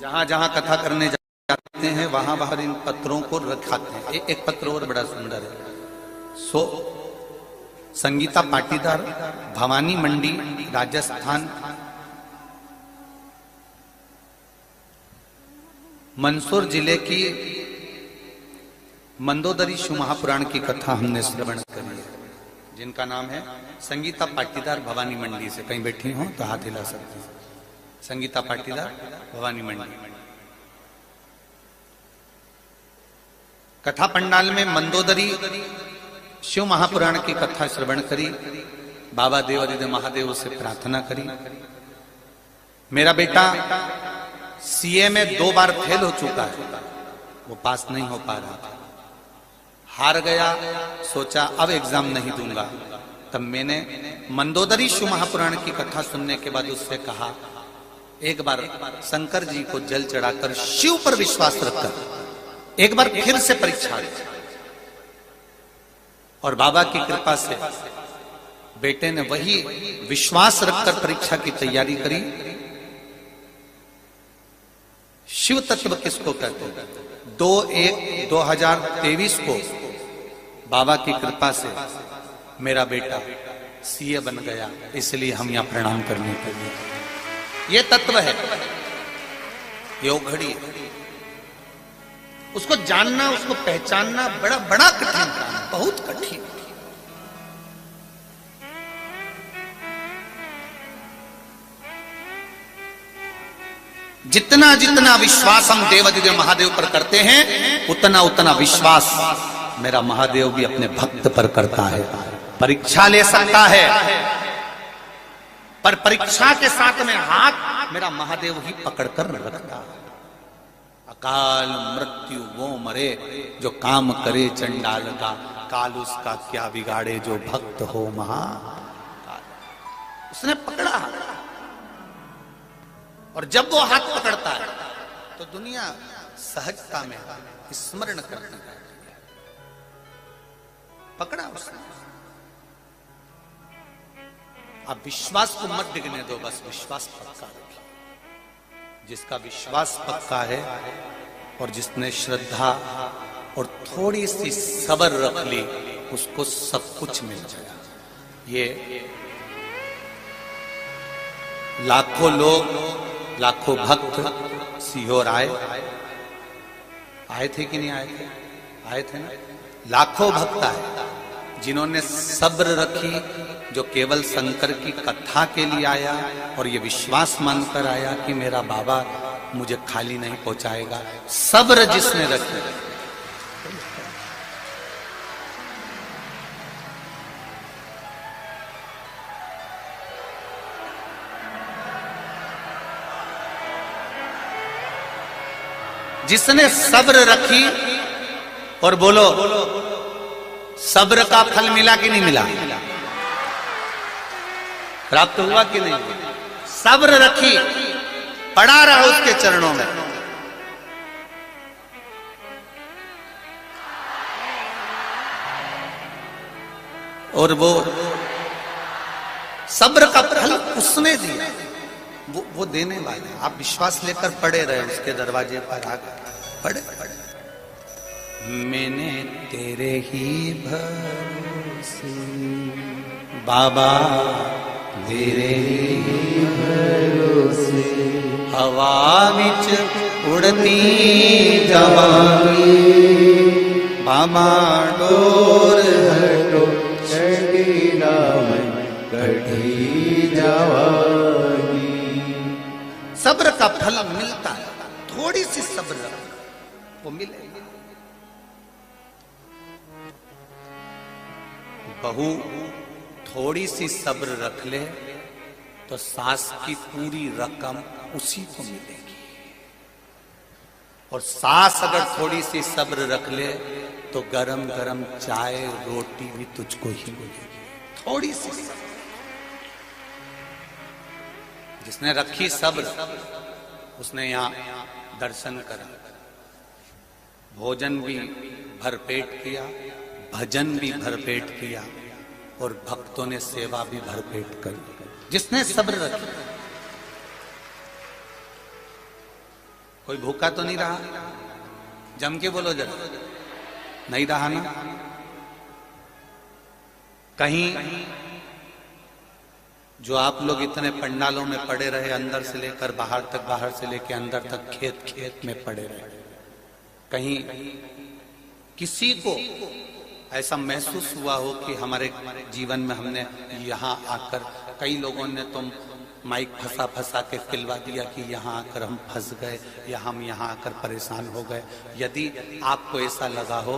जहां जहां कथा करने जाते हैं वहां बाहर इन पत्रों को रखाते हैं। एक पत्र और बड़ा सुंदर है। संगीता पाटीदार, भवानी मंडी, राजस्थान, मंदसौर जिले की मंदोदरी शिव महापुराण की कथा हमने श्रवण करी है, जिनका नाम है संगीता पाटीदार भवानी मंडी से। कहीं बैठी हो तो हाथ हिला सकती हैं। संगीता पाटीदार भवानी मंडी। कथा पंडाल में मंदोदरी शिव महापुराण की कथा श्रवण करी। बाबा देवादिदेव महादेव से प्रार्थना करी। मेरा बेटा सीए में 2 बार फेल हो चुका है, वो पास नहीं हो पा रहा था, हार गया। सोचा अब एग्जाम नहीं दूंगा। तब मैंने मंदोदरी शिव महापुराण की कथा सुनने के बाद उससे कहा, एक बार शंकर जी को जल चढ़ाकर शिव पर विश्वास रखकर एक बार फिर से परीक्षा दी। और बाबा की कृपा से बेटे ने वही विश्वास रखकर परीक्षा की तैयारी करी। शिव तत्व किसको कहते हैं? 2/1/2023 को बाबा की कृपा से मेरा बेटा सीए बन गया। इसलिए हम यहां प्रणाम करने के लिए, ये तत्व है, ये घड़ी है। उसको जानना, उसको पहचानना बड़ा बड़ा कठिन काम है, बहुत कठिन। जितना जितना विश्वास हम देवादिदेव महादेव पर करते हैं, उतना उतना विश्वास मेरा महादेव भी अपने भक्त पर करता है। परीक्षा ले सकता है, पर परीक्षा के साथ में हाथ मेरा महादेव ही पकड़कर रखता है। अकाल मृत्यु वो मरे जो काम करे चंडाल का, काल उसका क्या बिगाड़े जो भक्त हो महाकाल। उसने पकड़ा, और जब वो हाथ पकड़ता है तो दुनिया सहजता में स्मरण करती है। पकड़ा उसने। आप विश्वास को मत डिगने दो, बस विश्वास पक्का रखिए। जिसका विश्वास पक्का है और जिसने श्रद्धा और थोड़ी सी सब्र रख ली, उसको सब कुछ मिल जाएगा। ये लाखों लोग, लाखों भक्त सीहोर आए थे कि नहीं आए थे? आए थे ना। लाखों भक्त आए जिन्होंने सब्र रखी, जो केवल शंकर की कथा के लिए आया और ये विश्वास मानकर आया कि मेरा बाबा मुझे खाली नहीं पहुंचाएगा। सब्र जिसने रखी, जिसने सब्र रखी, और बोलो सब्र का फल मिला कि नहीं मिला? प्राप्त हुआ कि नहीं? सब्र रखी, पड़ा रहा उसके चरणों में। और वो सब्र का फल उसने दिया, वो देने वाले। आप विश्वास लेकर पड़े रहे, उसके दरवाजे पर आ गए, पड़े पड़े। मैंने तेरे ही भरोसे बाबा, तेरे ही भरोसे हवा विच उड़ती जावांगी। बाबा डोर हटो चढ़ीला मैं कढ़ी जावांगी। सब्र का फल मिलता है, थोड़ी सी सब्र वो मिलेगा। बहू थोड़ी सी सब्र रख ले तो सास की पूरी रकम उसी को मिलेगी, और सास अगर थोड़ी सी सब्र रख ले तो गरम गरम चाय रोटी भी तुझको ही मिलेगी। थोड़ी सी सब्र। जिसने रखी सब्र, उसने यहाँ दर्शन करा, भोजन भी भरपेट किया, भजन भी भरपेट किया, और भक्तों ने सेवा भी भरपेट करी। जिसने सब्र रखी। कोई भूखा तो नहीं रहा? जम के बोलो जरा, नहीं रहा ना? कहीं जो आप लोग इतने पंडालों में पड़े रहे, अंदर से लेकर बाहर तक, बाहर से लेकर अंदर तक, खेत खेत में पड़े रहे, कहीं किसी को ऐसा महसूस हुआ हो कि हमारे जीवन में हमने यहाँ आकर, कई लोगों ने तो माइक फंसा फंसा के खिलवा दिया कि यहाँ आकर हम फंस गए या हम यहाँ आकर परेशान हो गए। यदि आपको ऐसा लगा हो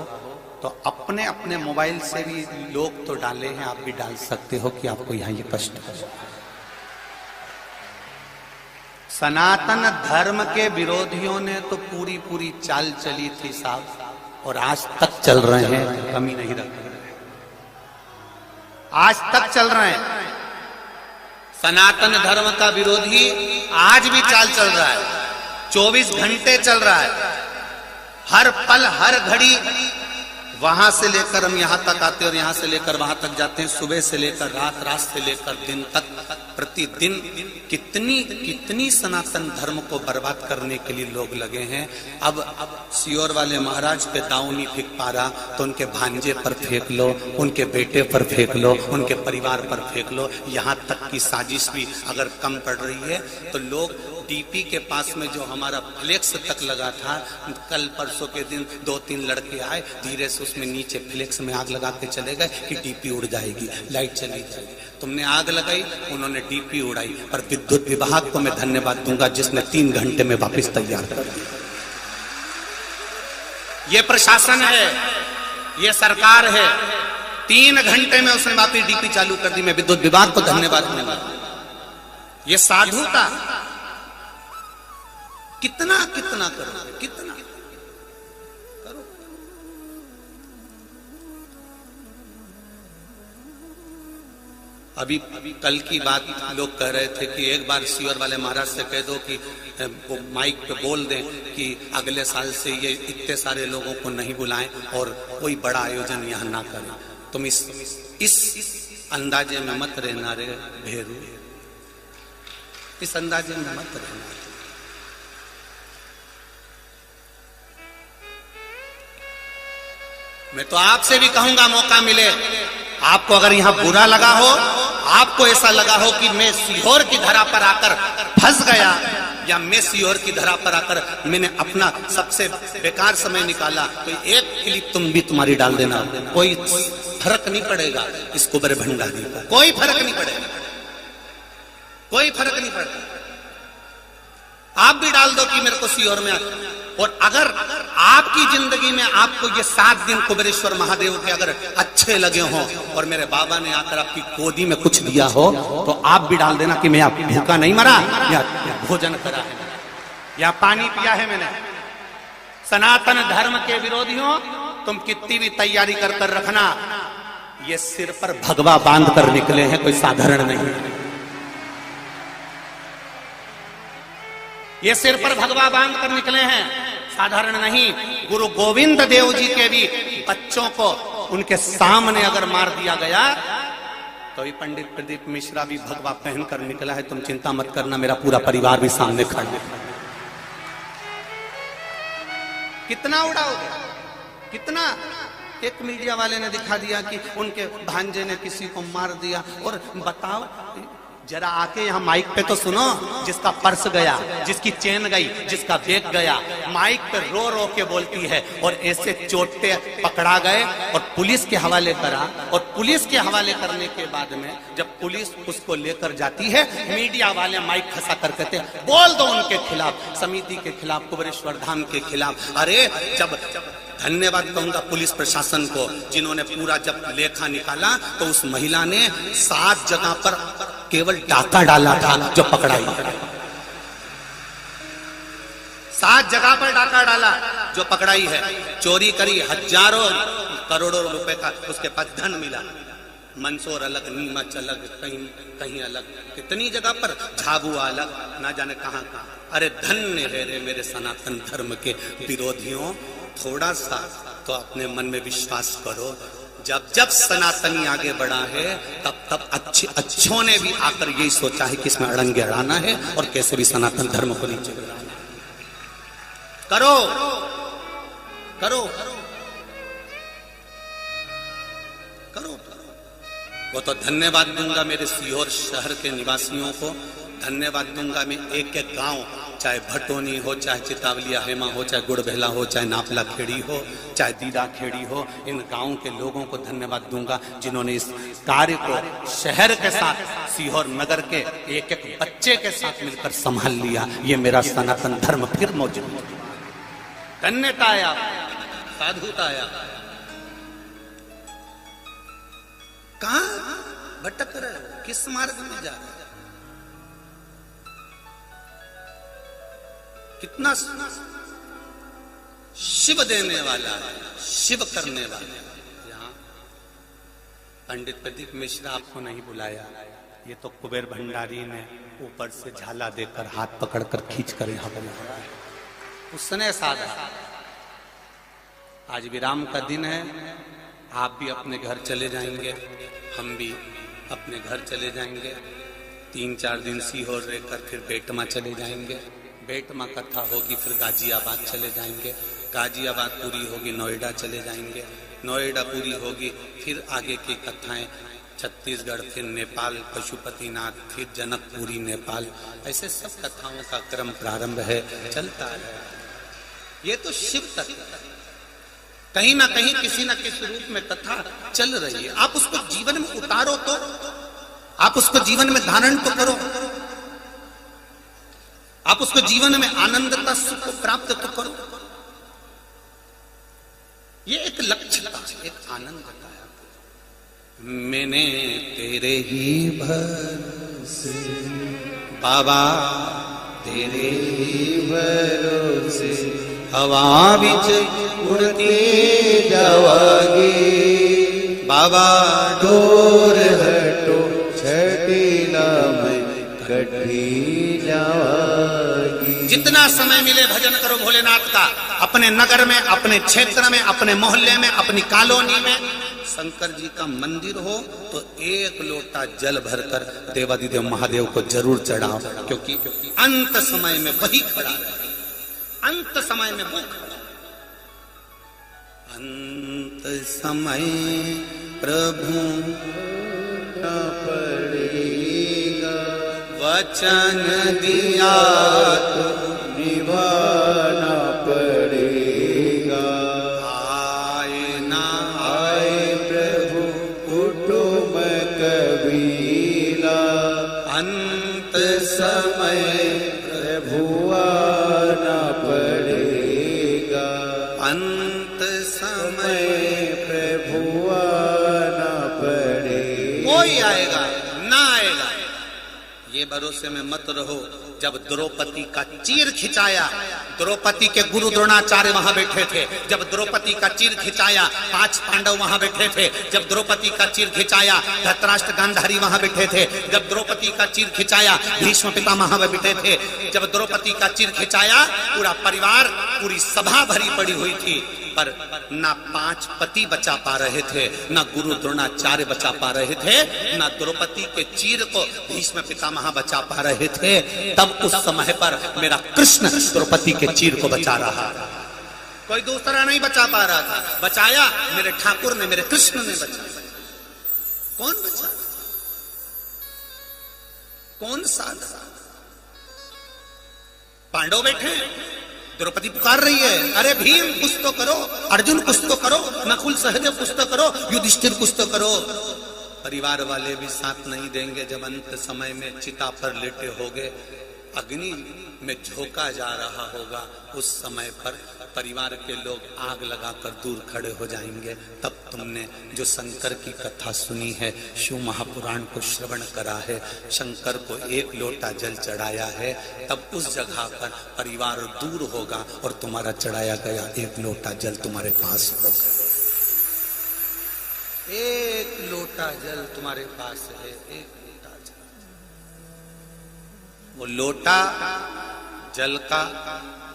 तो अपने अपने मोबाइल से भी लोग तो डाले हैं, आप भी डाल सकते हो कि आपको यहाँ ये कष्ट है। सनातन धर्म के विरोधियों ने तो पूरी पूरी चाल चली थी साहब, और आज तक चल रहे हैं, कमी नहीं रख रहे, आज तक चल रहे हैं। सनातन धर्म का विरोधी आज भी चाल चल रहा है, 24 घंटे चल रहा है, हर पल हर घड़ी। वहां से लेकर हम यहां तक आते और यहां से लेकर वहां तक जाते हैं, सुबह से लेकर रात, रात से लेकर दिन तक, प्रतिदिन कितनी कितनी सनातन धर्म को बर्बाद करने के लिए लोग लगे हैं। अब सियोर वाले महाराज पे दांव नहीं फेंक पा रहा तो उनके भांजे पर फेंक लो, उनके बेटे पर फेंक लो, उनके परिवार पर फेंक लो। यहां तक की साजिश भी अगर कम पड़ रही है तो लोग डीपी के पास में जो हमारा फ्लेक्स तक लगा था, कल परसों के दिन 2-3 लड़के आए, धीरे से उसमें नीचे फ्लेक्स में आग लगा के चले गए कि डीपी उड़ जाएगी, लाइट चली जाएगी। तुमने आग लगाई, उन्होंने डीपी उड़ाई। पर विद्युत विभाग को मैं धन्यवाद दूंगा जिसने 3 घंटे में वापस तैयार कर दिया। ये प्रशासन है, ये सरकार है, 3 घंटे में उसने वापस डीपी चालू कर दी। मैं विद्युत विभाग को धन्यवाद दूंगा। ये साधुता कितना कितना करो, कितना करो। अभी कल की बात लोग कह रहे थे कि एक बार सियोर वाले महाराज से कह दो कि वो माइक पे बोल दें कि अगले साल से ये इतने सारे लोगों को नहीं बुलाएं और कोई बड़ा आयोजन यहाँ ना करें। तुम इस अंदाजे में मत रहना रे भेरू, इस अंदाजे में मत रहना। मैं तो आपसे भी कहूंगा, मौका मिले आपको, अगर यहां बुरा लगा हो, आपको ऐसा लगा हो कि मैं सीहोर की धरा पर आकर फंस गया, या मैं सीहोर की धरा पर आकर मैंने अपना सबसे बेकार समय निकाला, तो एक क्लिप तुम भी तुम्हारी डाल देना, कोई फर्क नहीं पड़ेगा। इस कुबेर भंडारी को कोई फर्क नहीं पड़ेगा, कोई फर्क नहीं पड़ेगा। आप भी डाल दो कि मेरे को सीहोर में, और अगर आपकी जिंदगी में आपको ये 7 दिन कुबेरेश्वर महादेव के अगर अच्छे लगे हों और मेरे बाबा ने आकर आपकी गोदी में कुछ दिया हो, तो आप भी डाल देना कि मैं भूखा नहीं मरा, या भोजन करा है, या पानी पिया है मैंने। सनातन धर्म के विरोधियों, तुम कितनी भी तैयारी कर कर रखना, ये सिर पर भगवा बांध कर निकले हैं, कोई साधारण नहीं। ये सिर पर भगवा बांध कर निकले हैं, साधारण नहीं। गुरु गोविंद देव जी के भी बच्चों को उनके सामने अगर मार दिया गया तो ये पंडित प्रदीप मिश्रा भी भगवा पहनकर निकला है। तुम चिंता मत करना, मेरा पूरा परिवार भी सामने खड़ा है। कितना उड़ाओगे, कितना? एक मीडिया वाले ने दिखा दिया कि उनके भांजे ने किसी को मार दिया, और बताओ जरा आके यहाँ माइक पे तो सुनो, जिसका पर्स गया, जिसकी चेन गई, जिसका बैग गया, माइक पे रो रो के बोलती है, और ऐसे चोटे पकड़ा गए और पुलिस के हवाले करा। और पुलिस के हवाले करने के बाद में जब पुलिस उसको लेकर जाती है, मीडिया वाले माइक फंसा कर कहते हैं बोल दो उनके खिलाफ, समिति के खिलाफ, कुबेरेश्वर धाम के खिलाफ। अरे जब धन्यवाद कहूंगा पुलिस प्रशासन को, जिन्होंने पूरा जब लेखा निकाला तो उस महिला ने 7 जगह पर केवल डाका डाला था जो पकड़ाई। 7 जगह पर डाका डाला जो पकड़ाई है। चोरी करी, हजारों करोड़ों रुपए का उसके पास धन मिला। मंदसौर अलग, नीमच अलग, कहीं कहीं अलग, कितनी जगह पर झाबुआ अलग, ना जाने कहां कहां। अरे धन्य है रे मेरे सनातन धर्म के विरोधियों, थोड़ा सा तो अपने मन में विश्वास करो। जब जब सनातनी आगे बढ़ा है तब तब अच्छों ने भी आकर यही सोचा है कि इसमें अड़ंगे अड़ाना है और कैसे भी सनातन धर्म को नीचे गिराना। करो करो करो करो, वो तो धन्यवाद दूंगा मेरे सीहोर शहर के निवासियों को, धन्यवाद दूंगा मैं एक एक गांव, चाहे भटोनी हो, चाहे चितावलिया हेमा हो, चाहे गुड़बेला हो, चाहे नापला खेड़ी हो, चाहे दीदा खेड़ी हो, इन गांव के लोगों को धन्यवाद दूंगा जिन्होंने इस कार्य को शहर के साथ, सीहोर नगर के एक एक बच्चे के साथ मिलकर संभाल लिया। ये मेरा सनातन धर्म फिर मौजूद है। धन्यता आया, साधुता आया। कहां भटक रहे हो, किस मार्ग में जा रहे हो? कितना शिव देने वाला है, शिव करने वाला है। यहाँ पंडित प्रदीप मिश्रा आपको नहीं बुलाया, ये तो कुबेर भंडारी ने ऊपर से झाला देकर हाथ पकड़कर खींच कर यहाँ बुलाया है। उसने साधा। आज विराम का दिन है, आप भी अपने घर चले जाएंगे, हम भी अपने घर चले जाएंगे। 3-4 दिन सीहोर रहकर फिर बेटमा चले जाएंगे, बेटमा कथा होगी फिर गाजियाबाद चले जाएंगे, गाजियाबाद पूरी होगी नोएडा चले जाएंगे, नोएडा पूरी होगी फिर आगे की कथाएं छत्तीसगढ़, फिर नेपाल पशुपतिनाथ, फिर जनकपुरी नेपाल। ऐसे सब कथाओं का क्रम प्रारंभ है, चलता है। ये तो शिव तत्व कहीं ना कहीं किसी न किसी रूप में कथा चल रही है। आप उसको जीवन में उतारो तो, आप उसको जीवन में धारण तो करो, आप उसको जीवन में आनंदता सुख को प्राप्त तो करो। ये एक लक्ष्य का, एक आनंद का है। मैंने तेरे ही भरोसे बाबा, तेरे ही भरोसे हवा बिच उड़ती जावागी बाबा, डोर हटो छटीला में कटी जावागी। जितना समय मिले भजन करो भोलेनाथ का, अपने नगर में, अपने क्षेत्र में, अपने मोहल्ले में, अपनी कॉलोनी में शंकर जी का मंदिर हो तो एक लोटा जल भरकर देवादिदेव महादेव को जरूर चढ़ाओ, क्योंकि अंत समय में वही खड़ा है, अंत समय में वो खड़ा। अंत समय प्रभु न पड़ेगा, वचन दिया तो निभाना पड़ेगा। आए ना आए प्रभु कुटुंब कबीला, अंत समय प्रभु आना पड़ेगा। अंत समय प्रभु आना पड़ेगा। कोई आएगा ना आएगा ये भरोसे में मत रहो। जब द्रौपदी का चीर खिंचाया, द्रौपदी के गुरु द्रोणाचार्य वहां बैठे थे, जब द्रौपदी का चीर खिंचाया 5 पांडव वहां बैठे थे, जब द्रौपदी का चीर खिंचाया धृतराष्ट्र गांधारी वहां बैठे थे, जब द्रौपदी का चीर खिंचाया भीष्म पितामह वहां बैठे थे, जब द्रौपदी का चीर खिंचाया पूरा परिवार, पूरी सभा भरी पड़ी हुई थी, पर ना 5 पति बचा पा रहे थे, ना गुरु द्रोणाचार्य बचा पा रहे थे, ना द्रौपदी के चीर को भीष्म पितामह बचा पा रहे थे। तब उस समय पर मेरा कृष्ण द्रौपदी के चीर को बचा रहा, कोई दूसरा नहीं बचा पा रहा था। बचाया मेरे ठाकुर ने, मेरे कृष्ण ने बचाया। कौन बचा? कौन साधा? पांडव बैठे, द्रौपदी पुकार रही है, अरे भीम कुछ तो करो, अर्जुन कुछ तो करो, नकुल सहदेव कुछ तो करो, युधिष्ठिर कुछ तो करो। परिवार वाले भी साथ नहीं देंगे। जब अंत समय में चिता पर लेटे होगे, अग्नि में झोंका जा रहा होगा, उस समय पर परिवार के लोग आग लगाकर दूर खड़े हो जाएंगे। तब तुमने जो शंकर की कथा सुनी है, शिव महापुराण को श्रवण करा है, शंकर को 1 लोटा जल चढ़ाया है, तब उस जगह पर परिवार दूर होगा और तुम्हारा चढ़ाया गया 1 लोटा जल तुम्हारे पास होगा। 1 लोटा जल तुम्हारे पास है, 1 लोटा जल। वो लोटा जल का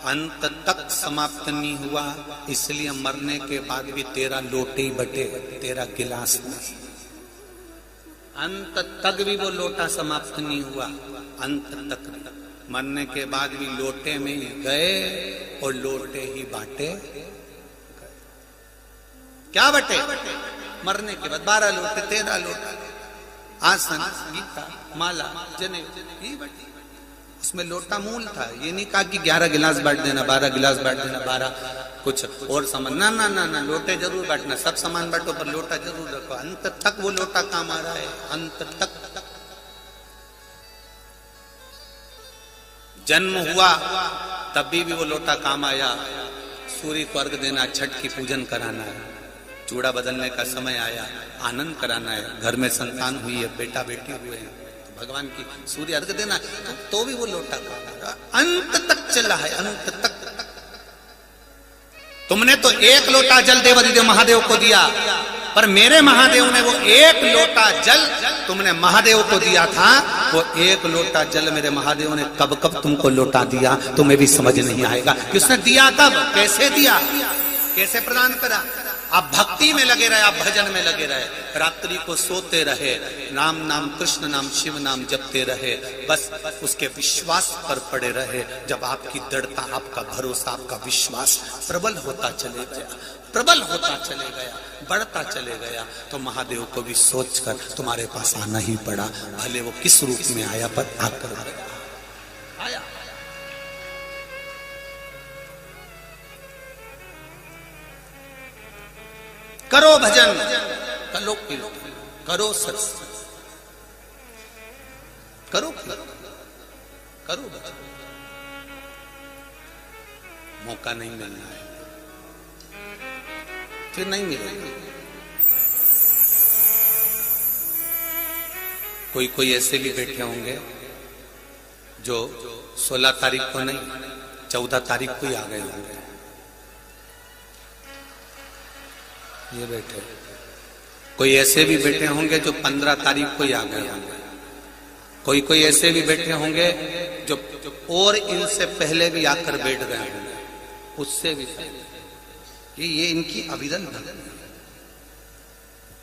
अंत तक समाप्त नहीं हुआ, इसलिए मरने के बाद भी तेरा लोटे ही बटे, तेरा गिलास नहीं। अंत तक भी वो लोटा समाप्त नहीं हुआ, अंत तक मरने के बाद भी लोटे में ही गए और लोटे ही बांटे। क्या बटे? मरने के बाद 12 लोटे, 13 लोटा, आसन, गीता, माला, जनेऊ, ये बांटी। उसमें लोटा मूल था। ये नहीं कहा कि 11 गिलास बांट देना, 12 गिलास बांट देना, 12 कुछ और सामान, ना ना ना ना, लोटे जरूर बांटना, सब सामान बांटो पर लोटा जरूर रखो। अंत तक वो लोटा काम आ रहा है, अंत तक। जन्म हुआ तब भी वो लोटा काम आया। सूर्य को अर्घ देना, छठ की पूजन कराना है, चूड़ा बदलने का समय आया, आनंद कराना है, घर में संतान हुई है, बेटा बेटी हुए हैं, तो भगवान की सूर्य अर्घ देना, तो भी वो लोटा काम अंत तक चला है, अंत तक। तुमने तो एक लोटा जल देवादिदेव महादेव को दिया, पर मेरे महादेव ने वो एक लोटा जल तुमने महादेव को दिया था। वो एक लोटा जल मेरे महादेव ने कब कब तुमको लौटा दिया, तुम्हें भी समझ नहीं आएगा कि उसने दिया कब, कैसे दिया, कैसे प्रदान करा। आप भक्ति में लगे रहे, आप भजन में लगे रहे, रात्रि को सोते रहे, राम नाम, कृष्ण नाम, शिव नाम जपते रहे, बस उसके विश्वास पर पड़े रहे। जब आपकी दृढ़ता, आपका भरोसा, आपका विश्वास प्रबल होता चले गया, प्रबल होता चले गया, बढ़ता चले गया, तो महादेव को भी सोचकर तुम्हारे पास आना ही पड़ा। भले वो किस रूप में आया, पर आकर आया। करो भजन, करो कीर्तन, करो सत्संग, करो करो भजन। मौका नहीं मिलना है, फिर नहीं मिलेगा। कोई कोई ऐसे भी बैठे होंगे जो 16 तारीख को नहीं, 14 तारीख को ही आ गए होंगे। ये बैठे, कोई ऐसे भी बैठे होंगे जो 15 तारीख को ही आ गए होंगे। कोई कोई ऐसे भी बैठे होंगे जो और इनसे पहले भी आकर बैठ गए होंगे, उससे भी पहले। ये इनकी अविरल भक्ति है।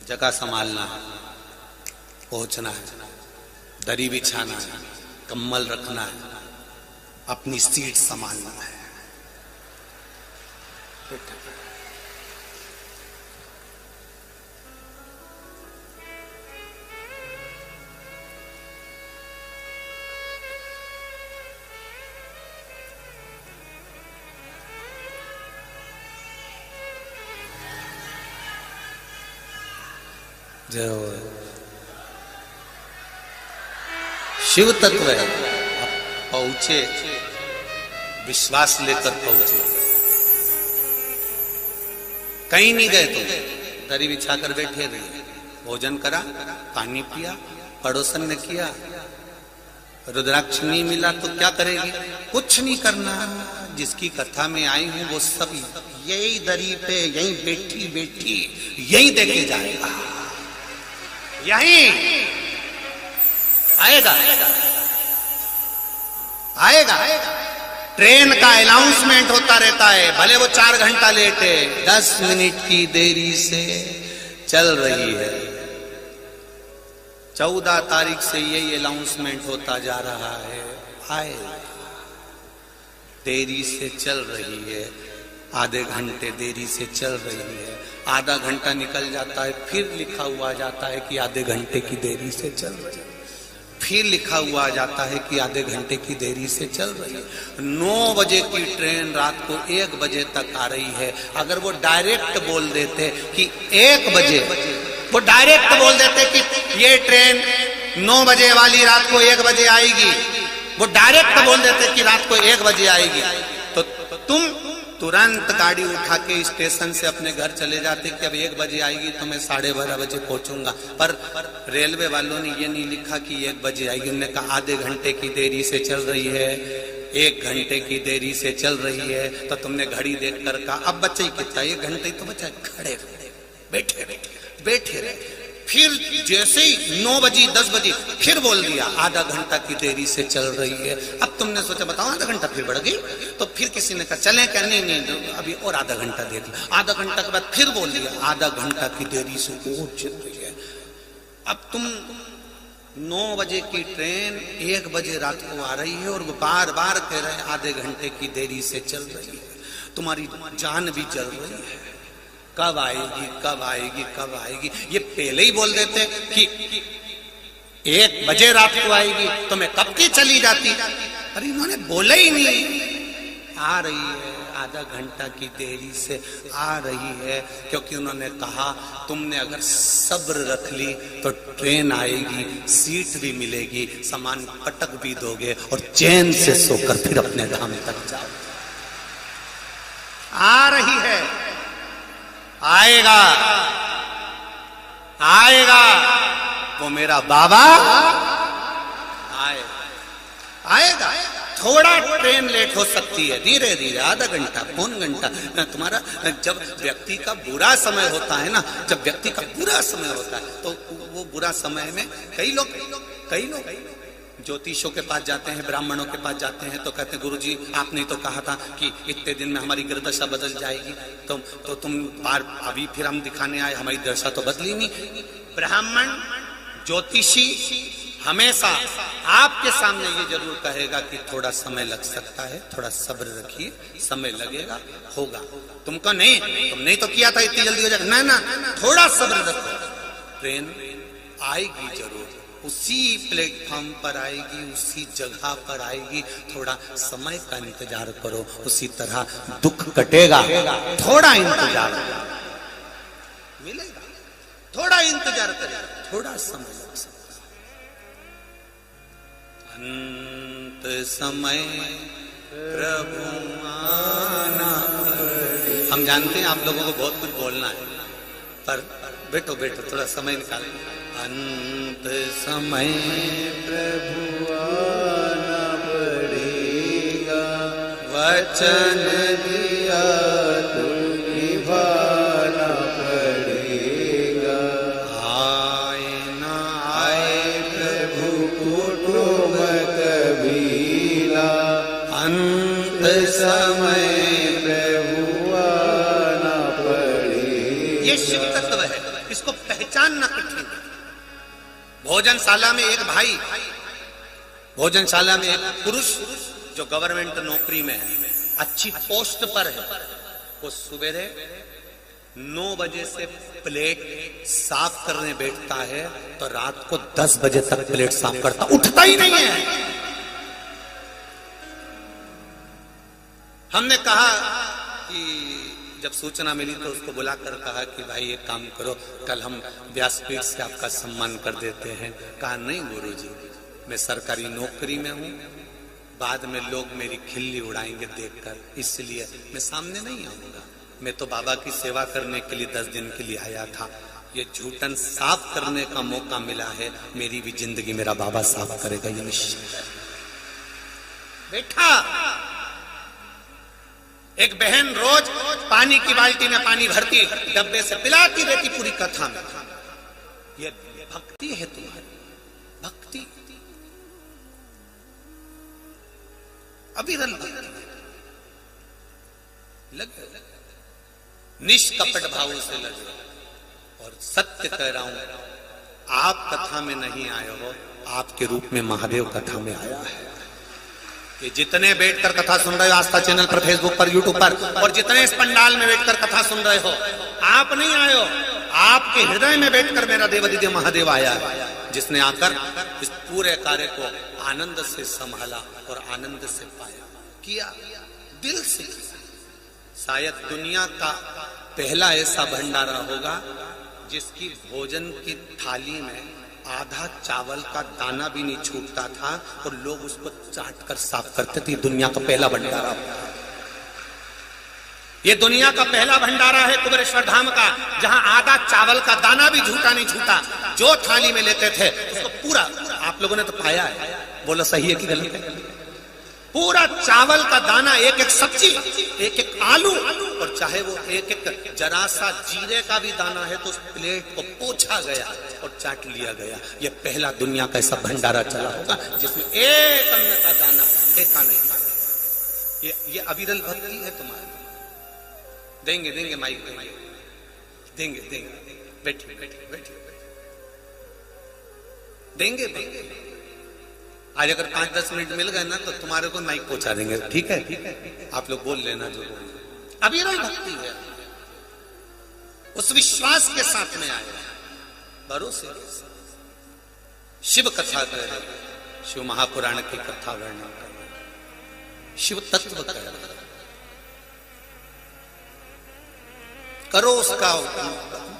जगह संभालना है, पहुंचना है, दरी बिछाना है, कम्बल रखना है, अपनी सीट संभालना है। जो शिव तत्व है, आप पहुंचे, विश्वास लेकर पहुंचे। कहीं नहीं गए, तो दरी बिछाकर बैठे रहे, भोजन करा, पानी पिया, पड़ोसन ने किया, रुद्राक्ष नहीं मिला तो क्या करेगी, कुछ नहीं करना। जिसकी कथा में आई हूं वो सब यही दरी पे, यही बैठी बैठी यही देखे जाएगा, यही आएगा आएगा। ट्रेन का अनाउंसमेंट होता रहता है, भले वो 4 घंटा लेट है, 10 मिनट की देरी से चल रही है। 14 तारीख से यही अनाउंसमेंट होता जा रहा है, आएगा। देरी से चल रही है, आधे घंटे देरी से चल रही है, आधा घंटा निकल जाता है, फिर लिखा हुआ जाता है कि आधे घंटे की देरी से चल रही है, फिर लिखा हुआ जाता है कि आधे घंटे की देरी से चल रही है। 9 बजे की ट्रेन रात को 1 बजे तक आ रही है। अगर वो डायरेक्ट बोल देते कि 1 बजे, वो डायरेक्ट बोल देते कि ये ट्रेन 9 बजे वाली रात को 1 बजे आएगी, वो डायरेक्ट बोल देते कि रात को 1 बजे आएगी, तो तुम तुरंत गाड़ी उठा के स्टेशन से अपने घर चले जाते कि अब 1 बजे आएगी तो मैं 12:30 बजे पहुंचूंगा। पर रेलवे वालों ने ये नहीं लिखा कि 1 बजे आएगी, उन्होंने कहा आधे घंटे की देरी से चल रही है, 1 घंटे की देरी से चल रही है। तो तुमने घड़ी देखकर कहा अब बच्चे ही कितना, 1 घंटे ही तो बचा, खड़े बैठे बैठे बैठे रहे। फिर जैसे ही 9 बजे 10 बजे फिर बोल दिया आधा घंटा की देरी से चल रही है। अब तुमने सोचा बताओ आधा घंटा फिर बढ़ गई, तो फिर किसी ने कहा चले क्या, नहीं अभी और आधा घंटा देख लो। आधा घंटा के बाद फिर बोल दिया आधा घंटा की देरी से और चल रही है। अब तुम 9 बजे की ट्रेन 1 बजे रात को आ रही है और वो बार बार कह रहे हैं आधे घंटे की देरी से चल रही है। तुम्हारी जान भी जल रही है, कब आएगी कब आएगी कब आएगी। ये पहले ही बोल देते कि 1 बजे रात को आएगी तो मैं कब की चली जाती। अरे इन्होंने बोला ही नहीं। आ रही है, आधा घंटा की देरी से आ रही है, क्योंकि उन्होंने कहा तुमने अगर सब्र रख ली तो ट्रेन आएगी, सीट भी मिलेगी, सामान पटक भी दोगे और चैन से सोकर फिर अपने धाम तक जाओ। आ रही है, आएगा आएगा वो मेरा बाबा आएगा। थोड़ा ट्रेन लेट हो सकती है, धीरे धीरे, आधा घंटा, पौन घंटा। तुम्हारा जब व्यक्ति का बुरा समय होता है ना, जब व्यक्ति का बुरा समय होता है तो वो बुरा समय में कई लोग ज्योतिषों के पास जाते हैं, ब्राह्मणों के पास जाते हैं, तो कहते हैं गुरुजी आपने तो कहा था कि इतने दिन में हमारी गिरदशा बदल जाएगी, तो तुम बार अभी फिर हम दिखाने आए, हमारी दशा तो बदली नहीं। ब्राह्मण ज्योतिषी हमेशा आपके सामने ये जरूर कहेगा कि थोड़ा समय लग सकता है, थोड़ा सब्र रखिए, समय लगेगा, होगा। तुमको तुमने तो किया था इतनी जल्दी हो जाएगा, ना, थोड़ा सब्र रखो, ट्रेन आएगी जरूर, उसी प्लेटफॉर्म पर आएगी, उसी जगह पर आएगी, थोड़ा समय का इंतजार करो, उसी तरह दुख कटेगा, थोड़ा इंतजार मिलेगा, थोड़ा इंतजार करेगा, थोड़ा समय लग सकता। अंत समय प्रभु आना। हम जानते हैं आप लोगों को बहुत कुछ बोलना है, पर बैठो थोड़ा समय निकालो। अंत समय प्रभु आना पड़ेगा, वचन दिया तो निभाना पड़ेगा। आए ना आए प्रभु कुटुंब कबीला, अंत समय प्रभु आना पड़ेगा। ये शिव तत्व है, इसको पहचानना कठिन है। भोजनशाला में एक भाई, भोजनशाला में एक पुरुष जो गवर्नमेंट नौकरी में है, अच्छी पोस्ट पर है, वो सुबह 9 बजे से प्लेट साफ करने बैठता है तो रात को 10 बजे तक प्लेट साफ करता, उठता ही नहीं है। हमने कहा कि जब सूचना मिली तो उसको बुलाकर कहा कि भाई एक काम करो, कल हम व्यासपीठ से आपका सम्मान कर देते हैं। कहा नहीं गुरुजी, मैं सरकारी नौकरी में हूं, बाद में लोग मेरी खिल्ली उड़ाएंगे देखकर, इसलिए मैं सामने नहीं आऊंगा। मैं तो बाबा की सेवा करने के लिए 10 दिन के लिए आया था, ये झूठन साफ करने का मौका मिला है, मेरी भी जिंदगी मेरा बाबा साफ करेगा, ये निश्चित है। बैठा एक बहन रोज पानी की बाल्टी में पानी भरती, डब्बे से पिलाती रहती पूरी कथा में। ये भक्ति है तुम्हारी, भक्ति अविरल लगे, निष्कपट भाव से लगे। और सत्य कह रहा हूं, आप कथा में नहीं आए हो, आपके रूप में महादेव कथा में आया है। कि जितने बैठकर कथा सुन रहे हो आस्था चैनल पर, फेसबुक पर, यूट्यूब पर, और जितने इस पंडाल में बैठकर कथा सुन रहे हो, आप नहीं आए हो, आपके हृदय में बैठकर मेरा देवादिदेव महादेव आया है, जिसने आकर इस पूरे कार्य को आनंद से संभाला और आनंद से पाया, किया, दिल से किया। शायद दुनिया का पहला ऐसा भंडारा होगा जिसकी भोजन की थाली में आधा चावल का दाना भी नहीं छूटता था और लोग उसको चाट कर साफ करते थे। दुनिया का पहला भंडारा, ये दुनिया का पहला भंडारा है कुबेरेश्वर धाम का, जहां आधा चावल का दाना भी झूठा नहीं छूटा। जो थाली में लेते थे उसको पूरा, आप लोगों ने तो पाया है, बोलो सही है कि गलत है? पूरा चावल का दाना, एक एक सब्जी, एक एक आलू, और चाहे वो एक एक जरा सा जीरे का भी दाना है तो उस प्लेट को पोंछा गया और चाट लिया गया। ये पहला दुनिया का ऐसा भंडारा चला होगा जिसमें एक अन्न का दाना फेंका नहीं। ये अविरल भक्ति है तुम्हारी। देंगे माइक देंगे, बैठिए देंगे। आज अगर 5-10 मिनट मिल गए ना तो तुम्हारे को माइक पहुंचा देंगे, ठीक है? आप लोग बोल लेना जो बोलना। अविरल भक्ति है, उस विश्वास के साथ में आए, भरोसे। शिव कथा कर रहे, शिव महापुराण की कथा वर्णन कर रहे, शिव तत्व कर रहे, करो उसका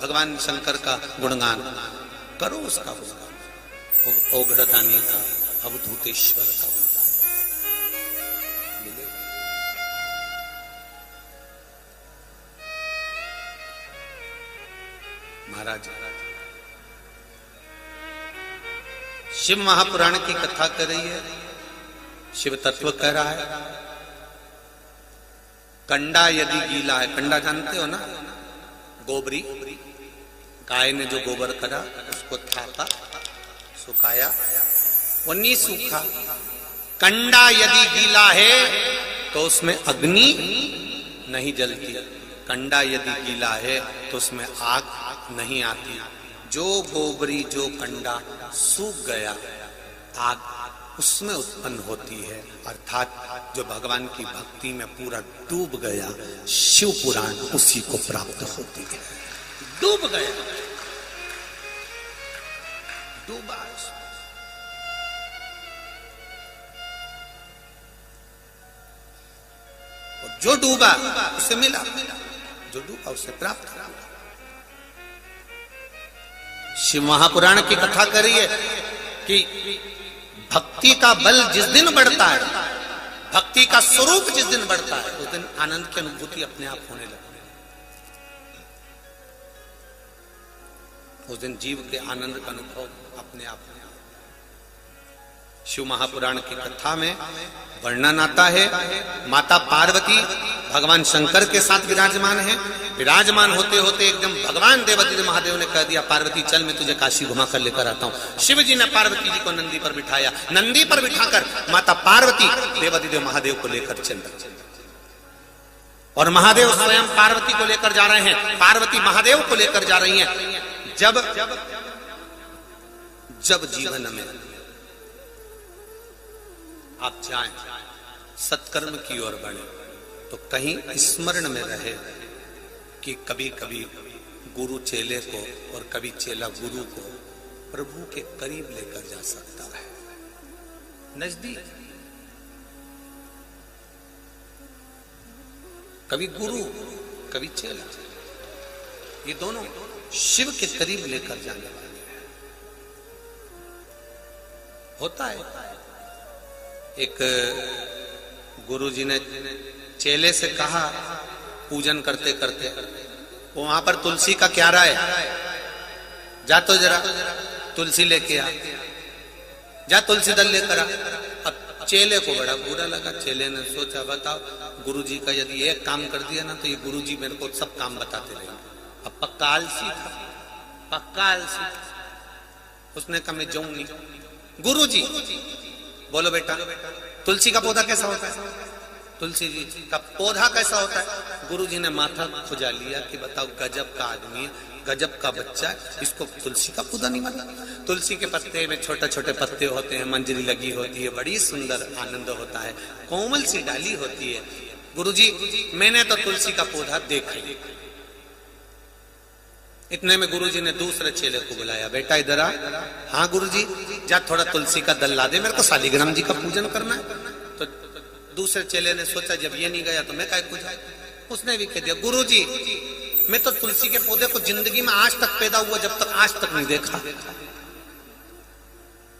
भगवान शंकर का गुणगान, करो उसका गुणगान, ओघड़दानी का, अवधूतेश्वर का मिलेगा। महाराज शिव महापुराण की कथा कर रही है, शिव तत्व कह रहा है। कंडा यदि गीला है, कंडा जानते हो ना, गोबरी, गाय ने जो गोबर करा उसको थाका, सुखाया, वो नहीं सूखा। कंडा यदि गीला है तो उसमें अग्नि नहीं जलती, कंडा यदि गीला है तो उसमें आग नहीं आती। जो गोबरी, जो कंडा सूख गया, आग उसमें उत्पन्न होती है। अर्थात जो भगवान की भक्ति में पूरा डूब गया, शिव पुराण उसी को प्राप्त होती है। डूब गया, डूबा, और जो डूबा उसे मिला, जो डूबा उसे प्राप्त हुआ। शिव महापुराण की कथा करी है कि भक्ति का बल जिस दिन बढ़ता है, भक्ति का स्वरूप जिस दिन बढ़ता है, उस दिन आनंद की अनुभूति अपने आप होने लगती है। उस दिन जीव के आनंद का अनुभव अपने आप। शिव महापुराण की कथा में वर्णन आता है, माता पार्वती भगवान शंकर के साथ विराजमान है। विराजमान होते होते एकदम भगवान देवादिदेव महादेव ने कह दिया, पार्वती चल मैं तुझे काशी घुमा कर लेकर आता हूं। शिव जी ने पार्वती जी को नंदी पर बिठाया, नंदी पर बिठाकर माता पार्वती देवादिदेव महादेव को लेकर चल, और महादेव स्वयं पार्वती को लेकर जा रहे हैं, पार्वती महादेव को लेकर जा रही हैं। जब जीवन में आप जाएं, सत्कर्म की ओर बढ़े, तो कहीं स्मरण में रहे कि कभी कभी गुरु चेले को और कभी चेला गुरु को प्रभु के करीब लेकर जा सकता है, नजदीक। कभी गुरु, कभी चेला, ये दोनों शिव के करीब लेकर जाने वाले हैं। होता है, एक गुरुजी ने चेले से कहा पूजन करते करते, वो वहां पर तुलसी का क्यारा है, जा तो जरा तुलसी लेके आ, जा तुलसी दल लेकर आ। अब चेले को बड़ा बुरा लगा, चेले ने सोचा बताओ गुरुजी का यदि एक काम कर दिया ना तो ये गुरुजी मेरे को सब काम बताते रहेंगे। अब पक्का आलसी था, पक्का आलसी। उसने कहा मैं जाऊं नहीं। गुरुजी बोलो बेटा तुलसी का पौधा कैसा होता है, तुलसी जी का पौधा कैसा होता है। गुरुजी ने माथा खुजा लिया कि बताओ गजब का आदमी है, गजब का बच्चा है, इसको तुलसी का पौधा नहीं मालूम। तुलसी के पत्ते में छोटे छोटे पत्ते होते हैं, मंजरी लगी होती है, बड़ी सुंदर आनंद होता है, कोमल सी डाली होती है। गुरुजी मैंने तो तुलसी का पौधा देखा ही। इतने में गुरुजी ने दूसरे चेले को बुलाया, बेटा इधर आ। हाँ गुरुजी, जा थोड़ा तुलसी का दल ला दे, मेरे को शालिग्राम जी का पूजन करना है। तो दूसरे चेले ने सोचा जब ये नहीं गया तो मैं काय पूजा। उसने भी कह दिया गुरुजी मैं तो तुलसी के पौधे को जिंदगी में आज तक पैदा हुआ जब तक आज तक नहीं देखा,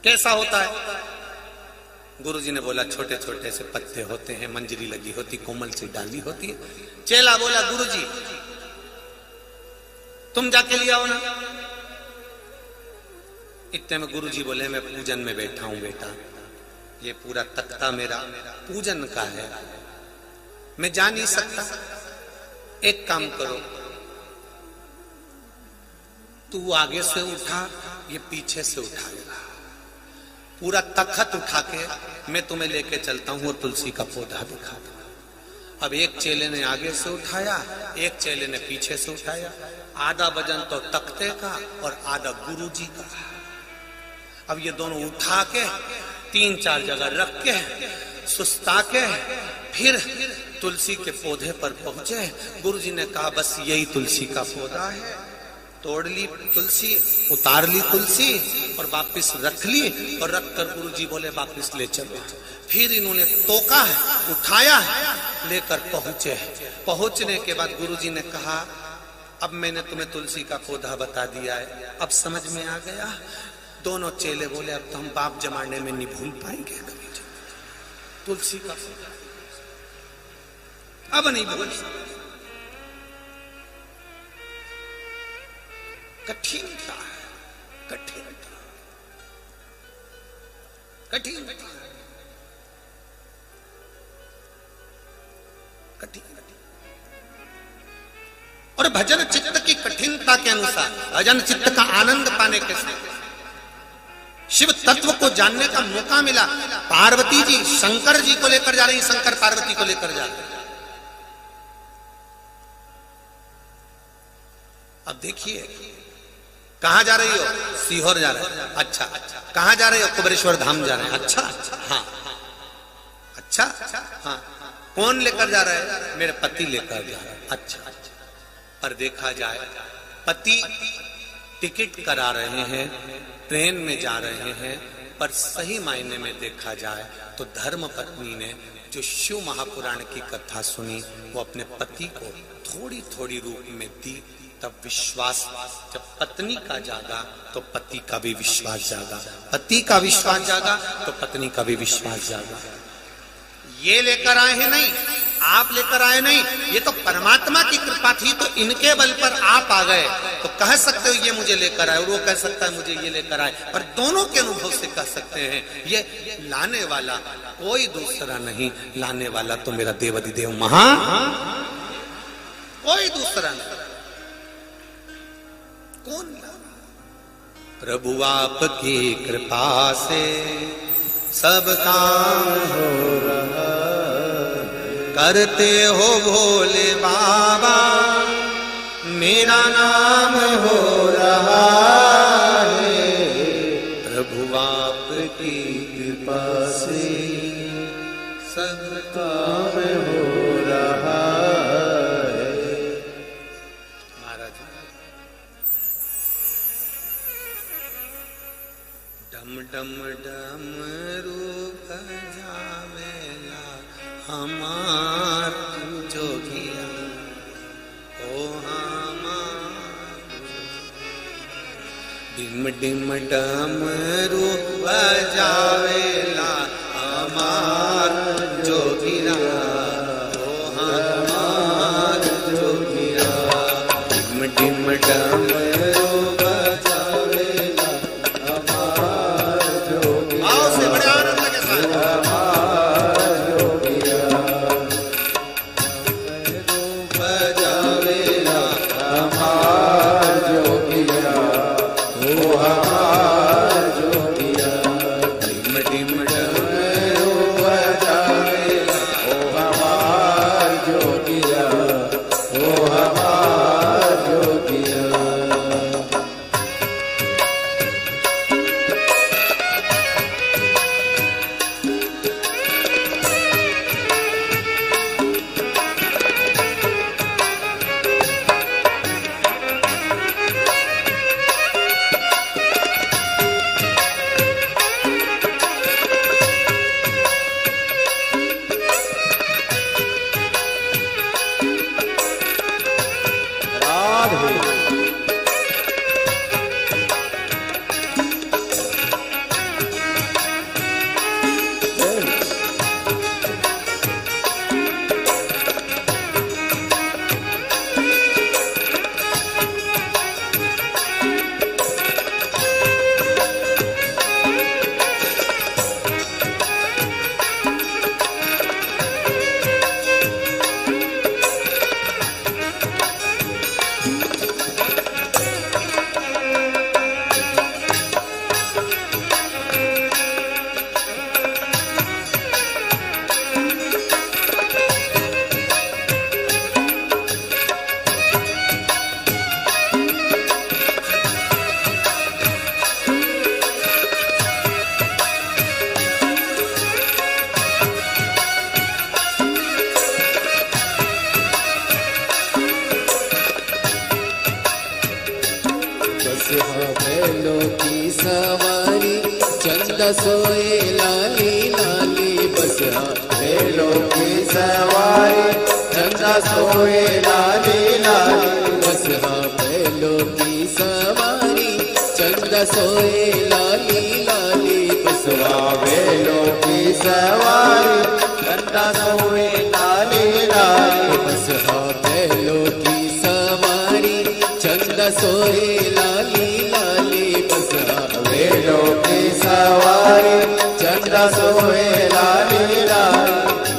कैसा होता है। गुरुजी ने बोला छोटे छोटे से पत्ते होते हैं, मंजरी लगी होती, कोमल सी डाली होती है। चेला बोला गुरुजी तुम जाके ले आओ ना। इतने में गुरुजी बोले मैं पूजन में बैठा हूं बेटा, ये पूरा तख्ता मेरा पूजन का है, मैं जा नहीं सकता। एक काम करो, तू आगे से उठा, ये पीछे से उठाएगा, पूरा तख्त उठा के मैं तुम्हें लेके चलता हूं और तुलसी का पौधा दिखा दूंगा। अब एक चेले ने आगे से उठाया, एक चेले ने पीछे से उठाया। आधा वजन तो तख्ते का और आधा गुरुजी का। अब ये दोनों उठा के 3-4 जगह रख के सुस्ता के फिर तुलसी के पौधे पर पहुंचे। गुरुजी ने कहा बस यही तुलसी का पौधा है। तोड़ ली तुलसी, उतार ली तुलसी और वापस रख ली और रख कर गुरुजी बोले वापस ले चलो। फिर इन्होंने तोका है, उठाया है, लेकर पहुंचे। पहुंचने के बाद गुरुजी ने कहा अब मैंने तुम्हें तुलसी का पौधा बता दिया है, अब समझ में आ गया। दोनों चेले बोले अब तो हम बाप जमाने में नहीं भूल पाएंगे कभी तुलसी का पौधा, अब नहीं भूल सकते। कठिनता है, कठिनता, कठिनता, कठिन। और भजन चित्त की कठिनता के अनुसार भजन चित्त का आनंद पाने के साथ शिव तत्व को जानने का मौका मिला। पार्वती जी शंकर जी को लेकर जा रही, शंकर पार्वती को लेकर जा रहे। अब देखिए कहां जा रही हो? सीहोर जा रहे हैं। अच्छा, कहां जा रही हो? कुबेरेश्वर धाम जा रहे हैं। अच्छा, हाँ, अच्छा, हाँ। कौन लेकर जा रहा है? मेरे पति लेकर जा रहे हैं। अच्छा, पर देखा जाए पति टिकट करा रहे हैं, ट्रेन में जा रहे हैं, पर सही मायने में देखा जाए तो धर्म पत्नी ने जो शिव महापुराण की कथा सुनी वो अपने पति को थोड़ी थोड़ी रूप में दी। तब विश्वास जब पत्नी का जागा तो पति का भी विश्वास जागा, पति का विश्वास जागा तो पत्नी का भी विश्वास जागा। ये लेकर आए हैं नहीं, आप लेकर आए नहीं, ये तो परमात्मा की कृपा थी, तो इनके बल पर आप आ गए। तो कह सकते हो ये मुझे लेकर आए, और वो कह सकता है मुझे ये लेकर आए, पर दोनों के अनुभव से कह सकते हैं ये लाने वाला कोई दूसरा नहीं, लाने वाला तो मेरा देवाधिदेव महा, कोई दूसरा नहीं। कौन लाना? प्रभु आपकी कृपा से सब काम हो रहा, करते हो भोले बाबा मेरा नाम हो रहा है। प्रभु आपकी कृपा से सब काम हो रहा है। महाराज डम डम डम रूप जावेला हमार जोगिया, ओ हमार डिम डिम डम रूप जावेला हमार जोगिया, ओ हमार जोगिया। डिम डिम डम रूप जावेला हमार जोगिया। आओ से बड़े आनंद के साथ सवारी चंद सोए लाली लाली बसहा बैलों की सवारी चंद सोए लाली लाली बसहा बैलों की सवारी चंद सोए लाली लाली बसहा बैलों की सवारी चंद सोए लाली लाली बसहा बैलों की सवारी चंद सोए लाली लाली बसहा बैलों की सवारी चंद सोए लाली लाली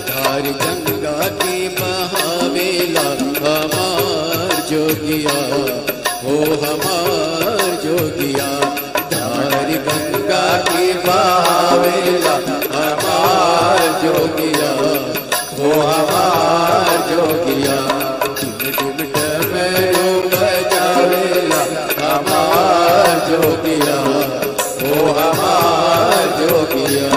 धार गंगा की बहावेला हमार जोगिया हो हमार जोगिया धार गंगा की बहावेला हमार जोगिया हो हमार जोगिया टिम डमरू बजावेला हमार जोगिया हो हमार जोगिया।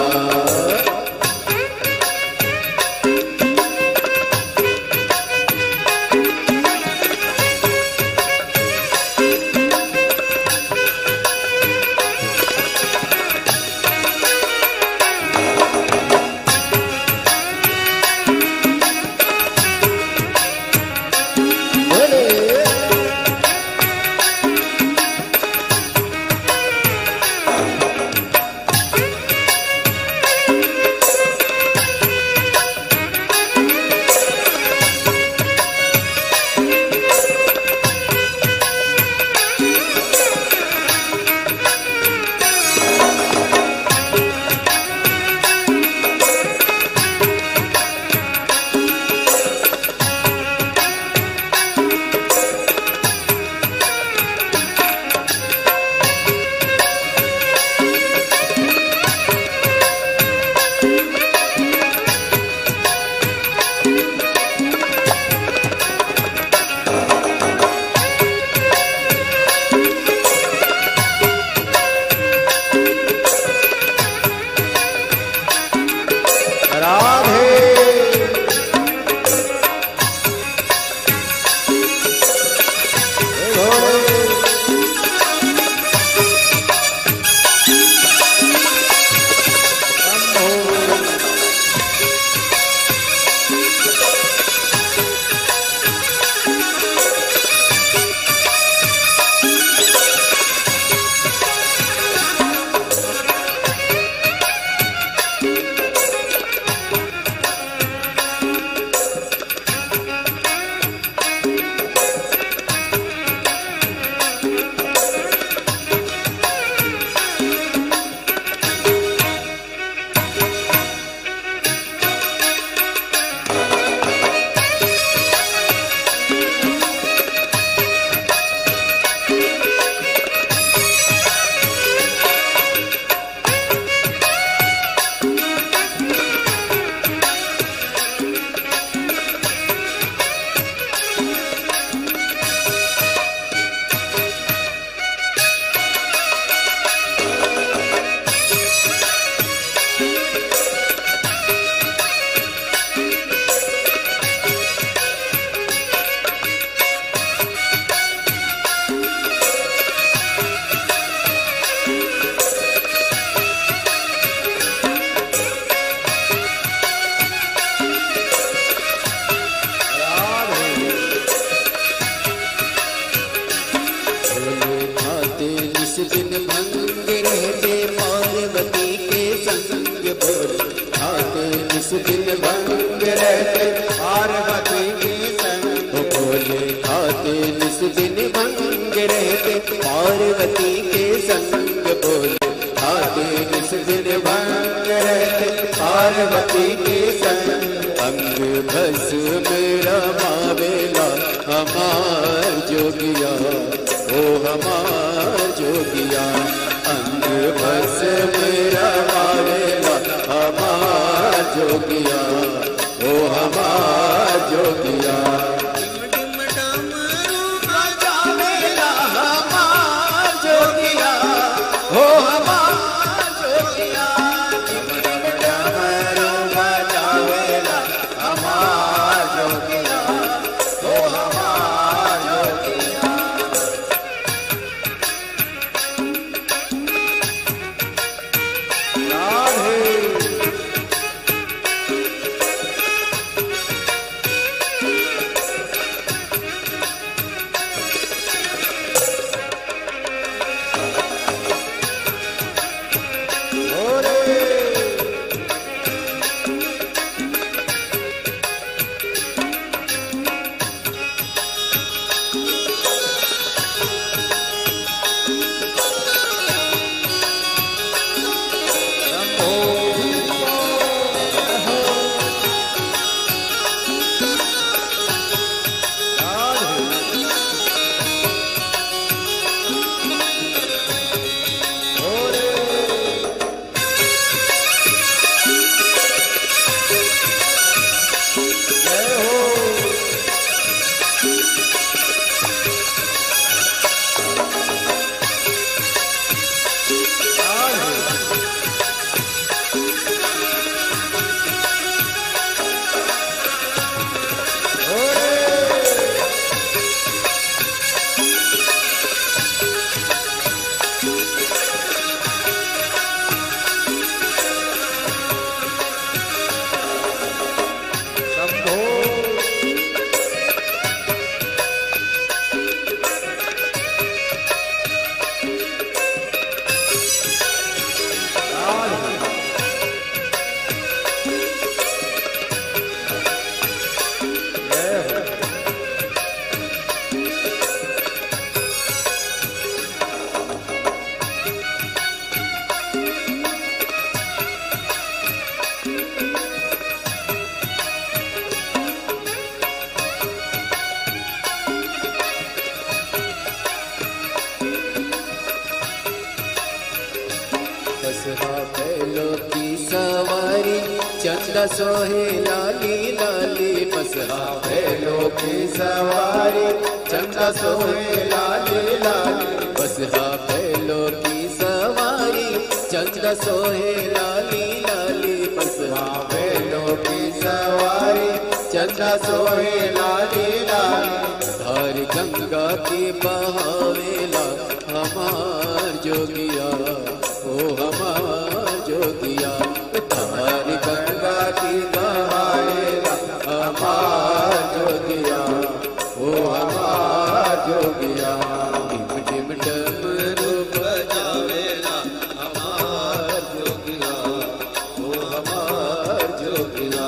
पार्वती के संग बोले आगे इस दिन भंग रहते पार्वती के संग अंग भस मेरा मावेला हमार जोगिया ओ हमार जोगिया अंग भस मेरा मावेला हमार जोगिया ओ हमार जोगिया बसहा बैलों की सवारी चंदा सोहे लाली लाली, बसहा बैलों की सवारी चंदा सोहे लाली लाली, बसहा बैलों की सवारी चंदा सोहे लाली लाली, बसहा बैलों की सवारी चंदा सोहे लाली लाली। धार गंगा की बहावेला हमार जोगिया, ओ हमार जोगिया, धार गंगा की बहावेला हमार जोगिया, ओ हमार जोगिया। टिम टिम डमरू बजावेला हमार जोगिया, ओ हमार जोगिया,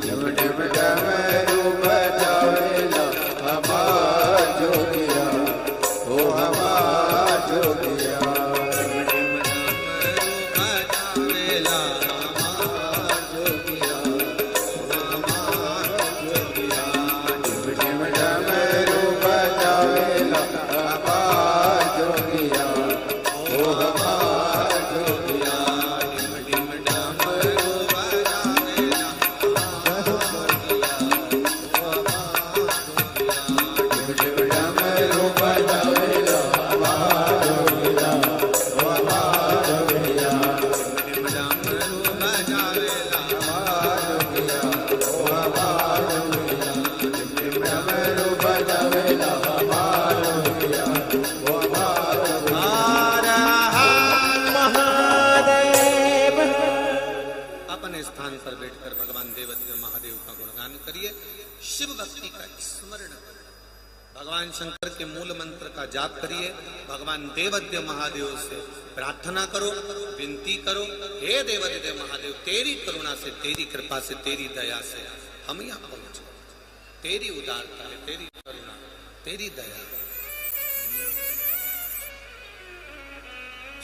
टिम टिम डमरू बजावेला हमार जोगिया, ओ हमार जोगिया। शिव भक्ति का स्मरण करिए, भगवान शंकर के मूल मंत्र का जाप करिए, भगवान देवद्य महादेव से प्रार्थना करो, विनती करो, हे देवद्य महादेव तेरी करुणा से, तेरी कृपा से, तेरी दया से हम यहाँ पहुंचे, तेरी उदारता है, तेरी करुणा, तेरी दया।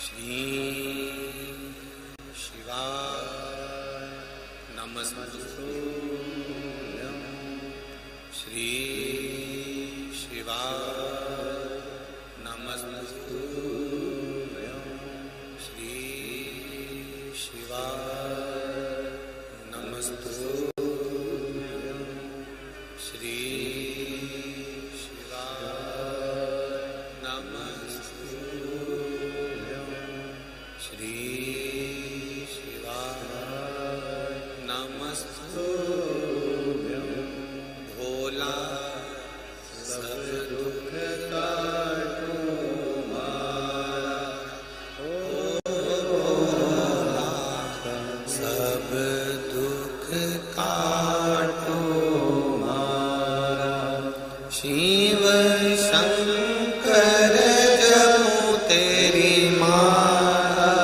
श्री शिवाय नमस्तुते, श्री शिवाय नमस्तुते, श्री शिवाय नमस्तुते, श्री शिवाय नमस्तुते, श्री शिवाय नमस्तुते। भोला सब दुख काटो मारा, ओ भोला सब दुख काटो मारा, शिव शंकर जपो तेरी माला,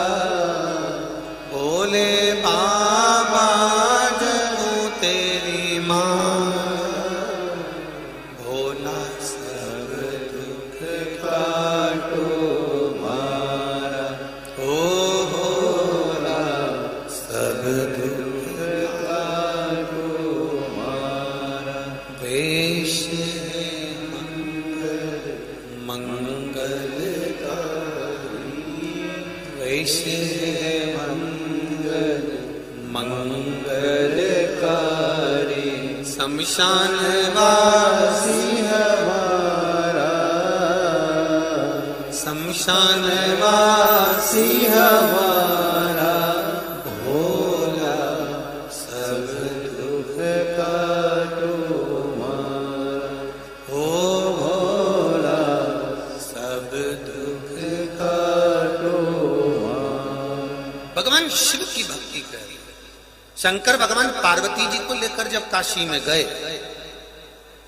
भोले बाबा जपो तेरी माला, भोला सब दुख काटो मारा, ओ भोला सब दुख काटो मारा। वेश है मंगलकारी, वेश है मंगलकारी, शमशान वासी हमारा, शमशान वासी हमारा, भोला सब दुख काटो मारा, ओ भोला सब दुख काटो मारा। भगवान शिव की भक्ति कर, शंकर भगवान पार्वती जी को लेकर जब काशी में गए,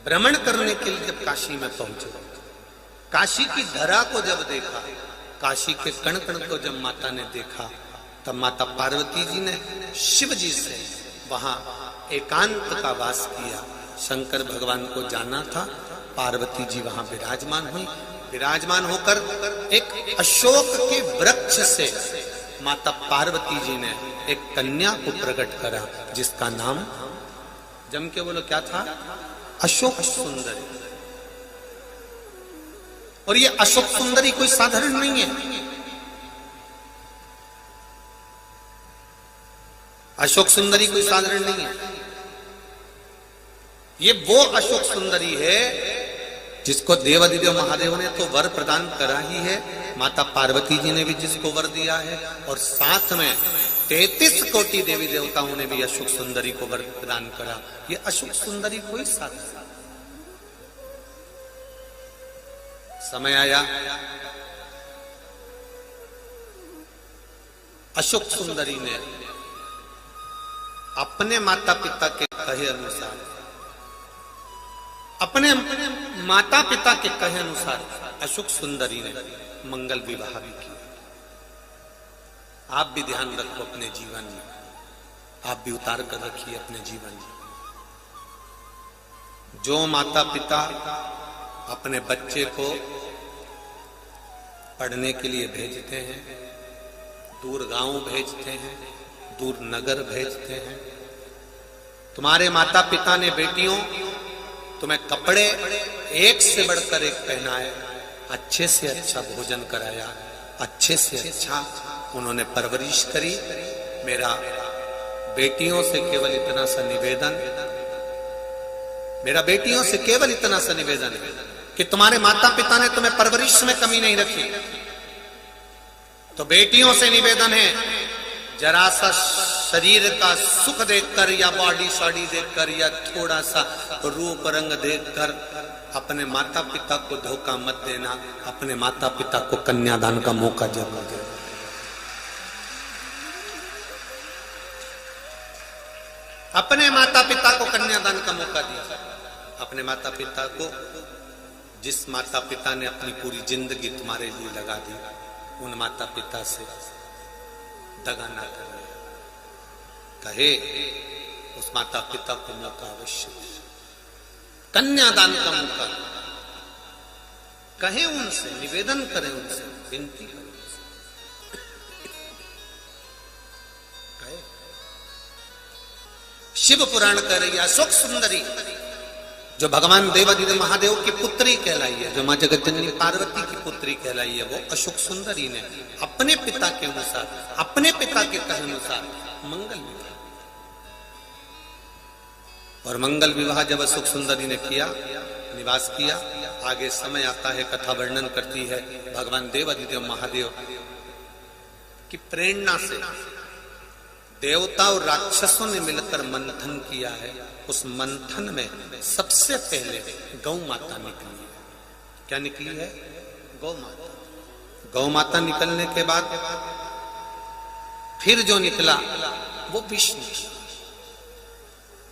भ्रमण करने के लिए जब काशी में पहुंचे, काशी की धरा को जब देखा, काशी के कण कण को जब माता ने देखा, तब माता पार्वती जी ने शिव जी से वहां एकांत का वास किया। शंकर भगवान को जाना था, पार्वती जी वहां विराजमान हुई, विराजमान होकर एक अशोक के वृक्ष से माता पार्वती जी ने एक कन्या को प्रकट करा, जिसका नाम जम के बोलो क्या था? अशोक सुंदरी। और ये अशोक सुंदरी कोई साधारण नहीं है, अशोक सुंदरी कोई साधारण नहीं है। ये वो अशोक सुंदरी है जिसको देवाधिदेव महादेव ने तो वर प्रदान करा ही है, माता पार्वती जी ने भी जिसको वर दिया है, और साथ में 33 कोटि देवी देवताओं ने भी अशोक सुंदरी को वर प्रदान करा। ये अशोक सुंदरी कोई साधारण। समय आया, अशोक सुंदरी ने अपने माता पिता के कहे अनुसार, अपने माता पिता के कहे अनुसार अशोक सुंदरी ने मंगल विवाह भी किया। आप भी ध्यान रखो अपने जीवन में, आप भी उतार कर रखिए अपने जीवन में। जो माता पिता अपने बच्चे को पढ़ने के लिए भेजते हैं, दूर गांव भेजते हैं, दूर नगर भेजते हैं, तुम्हारे माता पिता ने बेटियों तुम्हें कपड़े एक से बढ़कर एक पहनाए, अच्छे से अच्छा भोजन कराया, अच्छे से अच्छा उन्होंने परवरिश करी। मेरा बेटियों से केवल इतना सा निवेदन, मेरा बेटियों से केवल इतना सा निवेदन है कि तुम्हारे माता पिता ने तुम्हें परवरिश में कमी नहीं रखी, तो बेटियों से निवेदन है जरा सा शरीर का सुख देखकर या बॉडी शॉडी देखकर या थोड़ा सा रूप रंग देखकर अपने माता पिता को धोखा मत देना। अपने माता पिता को कन्यादान का मौका जरूर देना। अपने माता पिता को कन्यादान का मौका दिया। अपने माता पिता को, जिस माता पिता ने अपनी पूरी जिंदगी तुम्हारे लिए लगा दी, उन माता पिता से दगा ना करें। कहे उस माता पिता को मौका अवश्य, कन्यादान का मौका कहे, उनसे निवेदन करें, उनसे विनती करें। शिव पुराण कह रही है अशोक सुंदरी जो भगवान देवाधिदेव महादेव की पुत्री कहलाई है, जो मां जगत जननी पार्वती की पुत्री कहलाई है, वो अशोक सुंदरी ने अपने पिता के अनुसार, अपने पिता के कहे अनुसार मंगल विवाह, और मंगल विवाह जब अशोक सुंदरी ने किया, निवास किया, आगे समय आता है, कथा वर्णन करती है भगवान देवाधिदेव महादेव की प्रेरणा से देवता और राक्षसों ने मिलकर मंथन किया है। उस मंथन में सबसे पहले गौ माता निकली है। क्या निकली है? गौ माता। गौ माता निकलने के बाद फिर जो निकला वो विष्णु।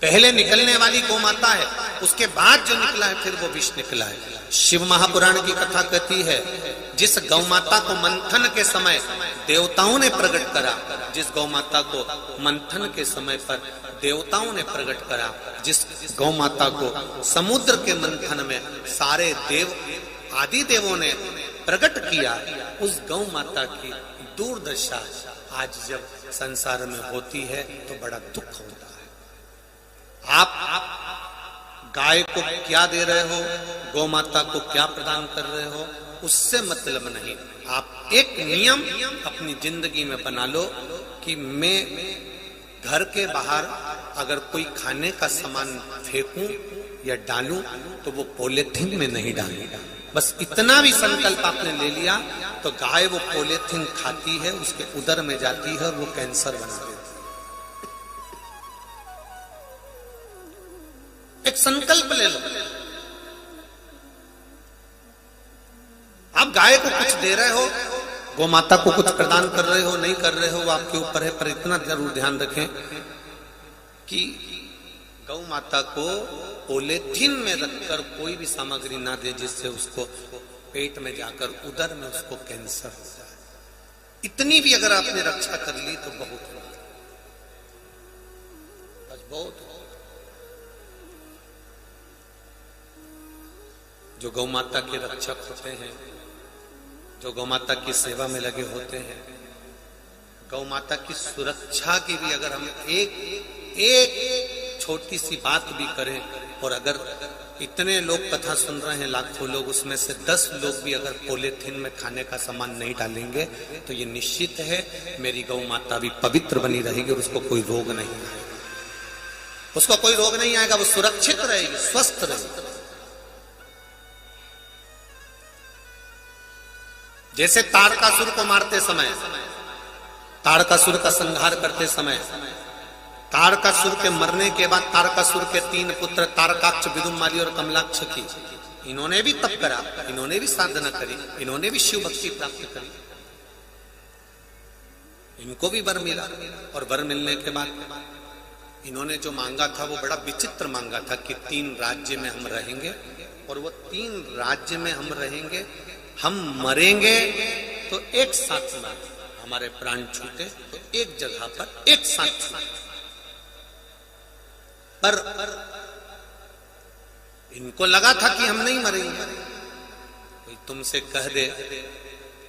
पहले निकलने वाली गौ माता है, उसके बाद जो निकला है फिर वो विष निकला है। शिव महापुराण की कथा कहती है जिस गौ माता को मंथन के समय देवताओं ने प्रकट करा, जिस गौ माता को मंथन के समय पर देवताओं ने प्रकट करा, जिस गौ माता को समुद्र के मंथन में सारे देव आदि देवों ने प्रकट किया, उस गौ माता की दुर्दशा आज जब संसार में होती है तो बड़ा दुख होता है। आप गाय को क्या दे रहे हो, गौ माता को क्या प्रदान कर रहे हो, उससे मतलब नहीं। आप एक नियम अपनी जिंदगी में बना लो कि मैं घर के बाहर अगर कोई खाने का सामान फेंकूं या डालूं तो वो पॉलीथीन में नहीं डालूंगा। बस इतना भी संकल्प आपने ले लिया तो गाय वो पॉलीथीन खाती है, उसके उदर में जाती है और वो कैंसर बना देती है। एक संकल्प ले लो। आप गाय को कुछ दे रहे हो, गौ माता को कुछ प्रदान कर रहे हो, नहीं कर रहे हो, वो आपके ऊपर है, पर इतना जरूर ध्यान रखें कि गौ माता को पॉलीथीन में रखकर कोई भी सामग्री ना दे जिससे उसको पेट में जाकर उदर में उसको कैंसर हो जाए। इतनी भी अगर आपने रक्षा कर ली तो बहुत है, बस बहुत है। जो गौ माता के रक्षक होते हैं, जो गौ माता की सेवा में लगे होते हैं, गौ माता की सुरक्षा की भी अगर हम एक छोटी सी बात भी करें और अगर इतने लोग कथा सुन रहे हैं, लाखों लोग, उसमें से 10 लोग भी अगर पॉलीथिन में खाने का सामान नहीं डालेंगे तो ये निश्चित है मेरी गौ माता भी पवित्र बनी रहेगी और उसको कोई रोग नहीं आएगा, उसको कोई रोग नहीं आएगा, वो सुरक्षित रहेगी, स्वस्थ रहेगी। जैसे तारकासुर को मारते समय, तारकासुर का संहार करते समय, तारकासुर के मरने के बाद तारकासुर के 3 पुत्र तारकाक्ष, विदुमाली और कमलाक्ष की, इन्होंने भी तप करा, इन्होंने भी साधना करी, इन्होंने भी शिव भक्ति प्राप्त करी, इनको भी वर मिला। और वर मिलने के बाद इन्होंने जो मांगा था वो बड़ा विचित्र मांगा था कि 3 राज्य में हम रहेंगे, और वो 3 राज्य में हम रहेंगे, हम मरेंगे तो एक साथ में, हमारे प्राण छूटे तो एक जगह पर एक साथ छूटे। पर इनको लगा था कि हम नहीं मरेंगे। कोई तुमसे कह दे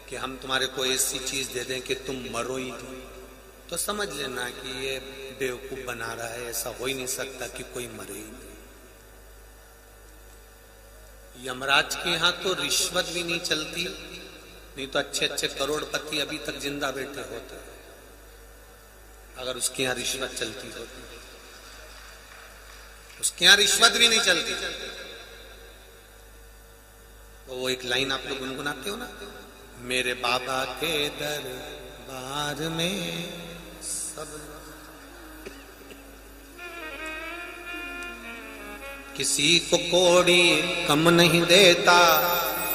कि हम तुम्हारे को ऐसी चीज दे दें कि तुम मरो ही नहीं, तो समझ लेना कि ये बेवकूफ बना रहा है, ऐसा हो ही नहीं सकता कि कोई मरे ही नहीं। यमराज के यहां तो रिश्वत भी नहीं चलती, नहीं तो अच्छे अच्छे करोड़पति अभी तक जिंदा बैठे होते अगर उसके यहां रिश्वत चलती होती। उसके यहां रिश्वत भी नहीं चलती। तो वो एक लाइन आप लोग गुनगुनाते हो ना, मेरे बाबा के दरबार में सब, किसी को कोड़ी कम नहीं देता,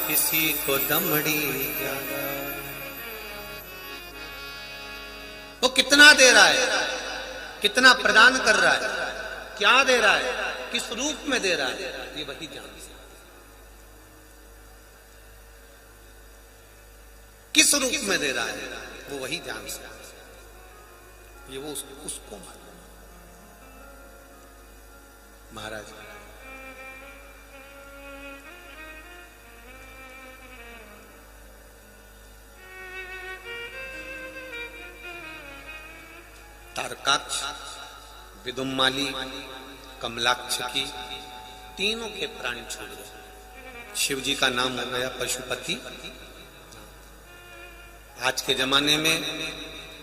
किसी को दमड़ी ज्यादा। वो कितना दे रहा है, कितना प्रदान कर रहा है, क्या दे रहा है, किस रूप में दे रहा है, ये वही जानता है। किस रूप में दे रहा है वो वही जानता है। ये वो उसको मालूम। महाराज तारकाक्ष, विदुमाली, कमलाक्ष की तीनों के प्राण छोड़ गए। शिव जी का नाम हो गया पशुपति। आज के जमाने में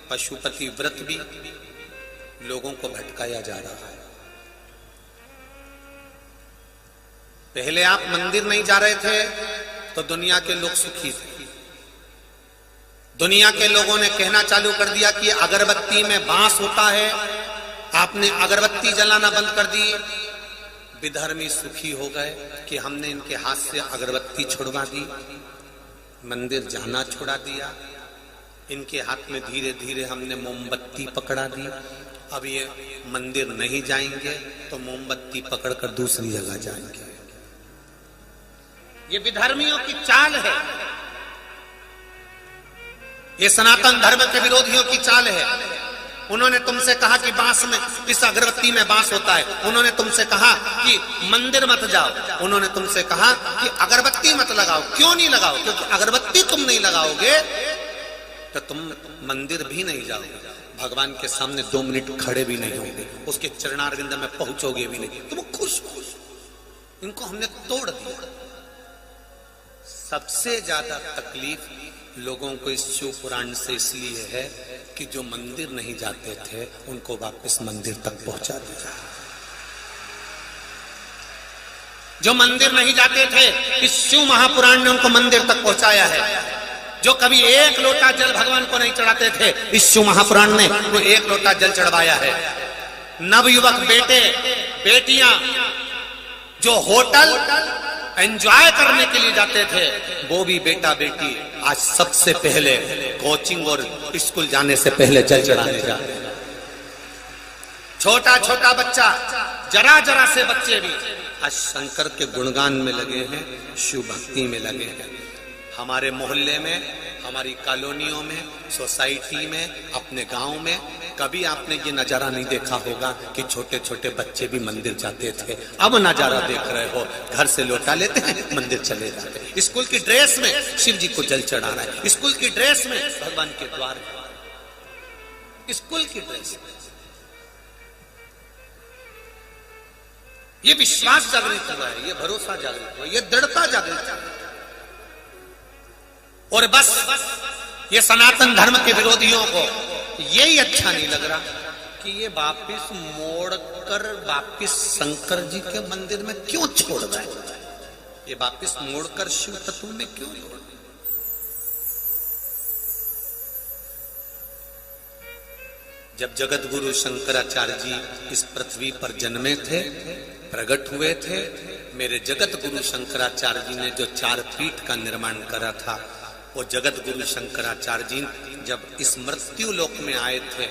पशुपति व्रत भी लोगों को भटकाया जा रहा है। पहले आप मंदिर नहीं जा रहे थे तो दुनिया के लोग सुखी थे। दुनिया के लोगों ने कहना चालू कर दिया कि अगरबत्ती में बांस होता है, आपने अगरबत्ती जलाना बंद कर दी। विधर्मी सुखी हो गए कि हमने इनके हाथ से अगरबत्ती छुड़वा दी, मंदिर जाना छुड़ा दिया। इनके हाथ में धीरे धीरे हमने मोमबत्ती पकड़ा दी। अब ये मंदिर नहीं जाएंगे तो मोमबत्ती पकड़कर दूसरी जगह जाएंगे। ये विधर्मियों की चाल है, ये सनातन धर्म के विरोधियों की चाल है। उन्होंने तुमसे कहा कि बांस में, इस अगरबत्ती में बांस होता है। उन्होंने तुमसे कहा कि मंदिर मत जाओ। उन्होंने तुमसे कहा कि अगरबत्ती मत लगाओ। क्यों नहीं लगाओ? क्योंकि अगरबत्ती तुम नहीं लगाओगे तो तुम मंदिर भी नहीं जाओगे, भगवान के सामने 2 मिनट खड़े भी नहीं होंगे, उसके चरणारविंद में पहुंचोगे भी नहीं। तुम खुश हो, इनको हमने तोड़ दिया। सबसे ज्यादा तकलीफ लोगों को इस शिव पुराण से इसलिए है कि जो मंदिर नहीं जाते थे उनको वापस मंदिर तक पहुंचा दिया। जो मंदिर नहीं जाते थे इस शिव महापुराण ने उनको मंदिर तक पहुंचाया है। जो कभी एक लोटा जल भगवान को नहीं चढ़ाते थे, इस शिव महापुराण ने वो 1 लोटा जल चढ़वाया है। नवयुवक बेटे बेटियां जो होटल एंजॉय करने के लिए जाते थे, वो भी बेटा बेटी आज सबसे पहले कोचिंग और स्कूल जाने से पहले जल चढ़ाने जाते हैं। छोटा छोटा बच्चा, जरा जरा से बच्चे भी आज शंकर के गुणगान में लगे हैं, शिव भक्ति में लगे हैं। हमारे मोहल्ले में, हमारी कॉलोनियों में, सोसाइटी में, अपने गांव में कभी आपने ये नजारा नहीं देखा होगा कि छोटे छोटे बच्चे भी मंदिर जाते थे। अब नजारा देख रहे हो, घर से लौटा लेते हैं, मंदिर चले जाते हैं। स्कूल की ड्रेस में शिव जी को जल चढ़ा रहा है, स्कूल की ड्रेस में भगवान के द्वार, स्कूल की ड्रेस में। ये विश्वास जागृत हुआ है, ये भरोसा जागृत हुआ है, ये दृढ़ता जागृत हुआ है। और बस ये सनातन धर्म के विरोधियों को यही अच्छा नहीं लग रहा कि ये वापिस मोड़कर वापिस शंकर जी के मंदिर में क्यों छोड़ रहा है, ये वापिस मोड़कर शिव तत्व में क्यों जोड़। जब जगत गुरु शंकराचार्य जी इस पृथ्वी पर जन्मे थे, प्रकट हुए थे, मेरे जगत गुरु शंकराचार्य जी ने जो 4 पीठ का निर्माण करा था, वो जगत गुरु शंकराचार्य जी जब इस मृत्यु लोक में आए थे,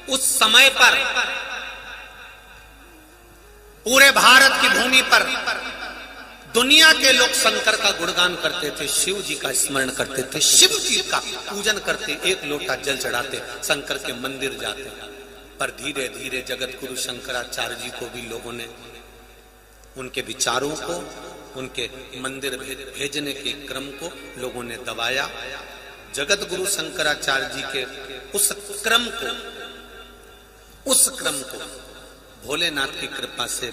उस समय पर पूरे भारत की भूमि पर दुनिया के लोग शंकर का गुणगान करते थे, शिव जी का स्मरण करते थे, शिव जी का पूजन करते, एक लोटा जल चढ़ाते, शंकर के मंदिर जाते। पर धीरे धीरे जगत गुरु शंकराचार्य जी को भी लोगों ने उनके विचारों को, उनके मंदिर भेजने के क्रम को लोगों ने दबाया। जगत गुरु शंकराचार्य जी के उस क्रम को भोलेनाथ की कृपा से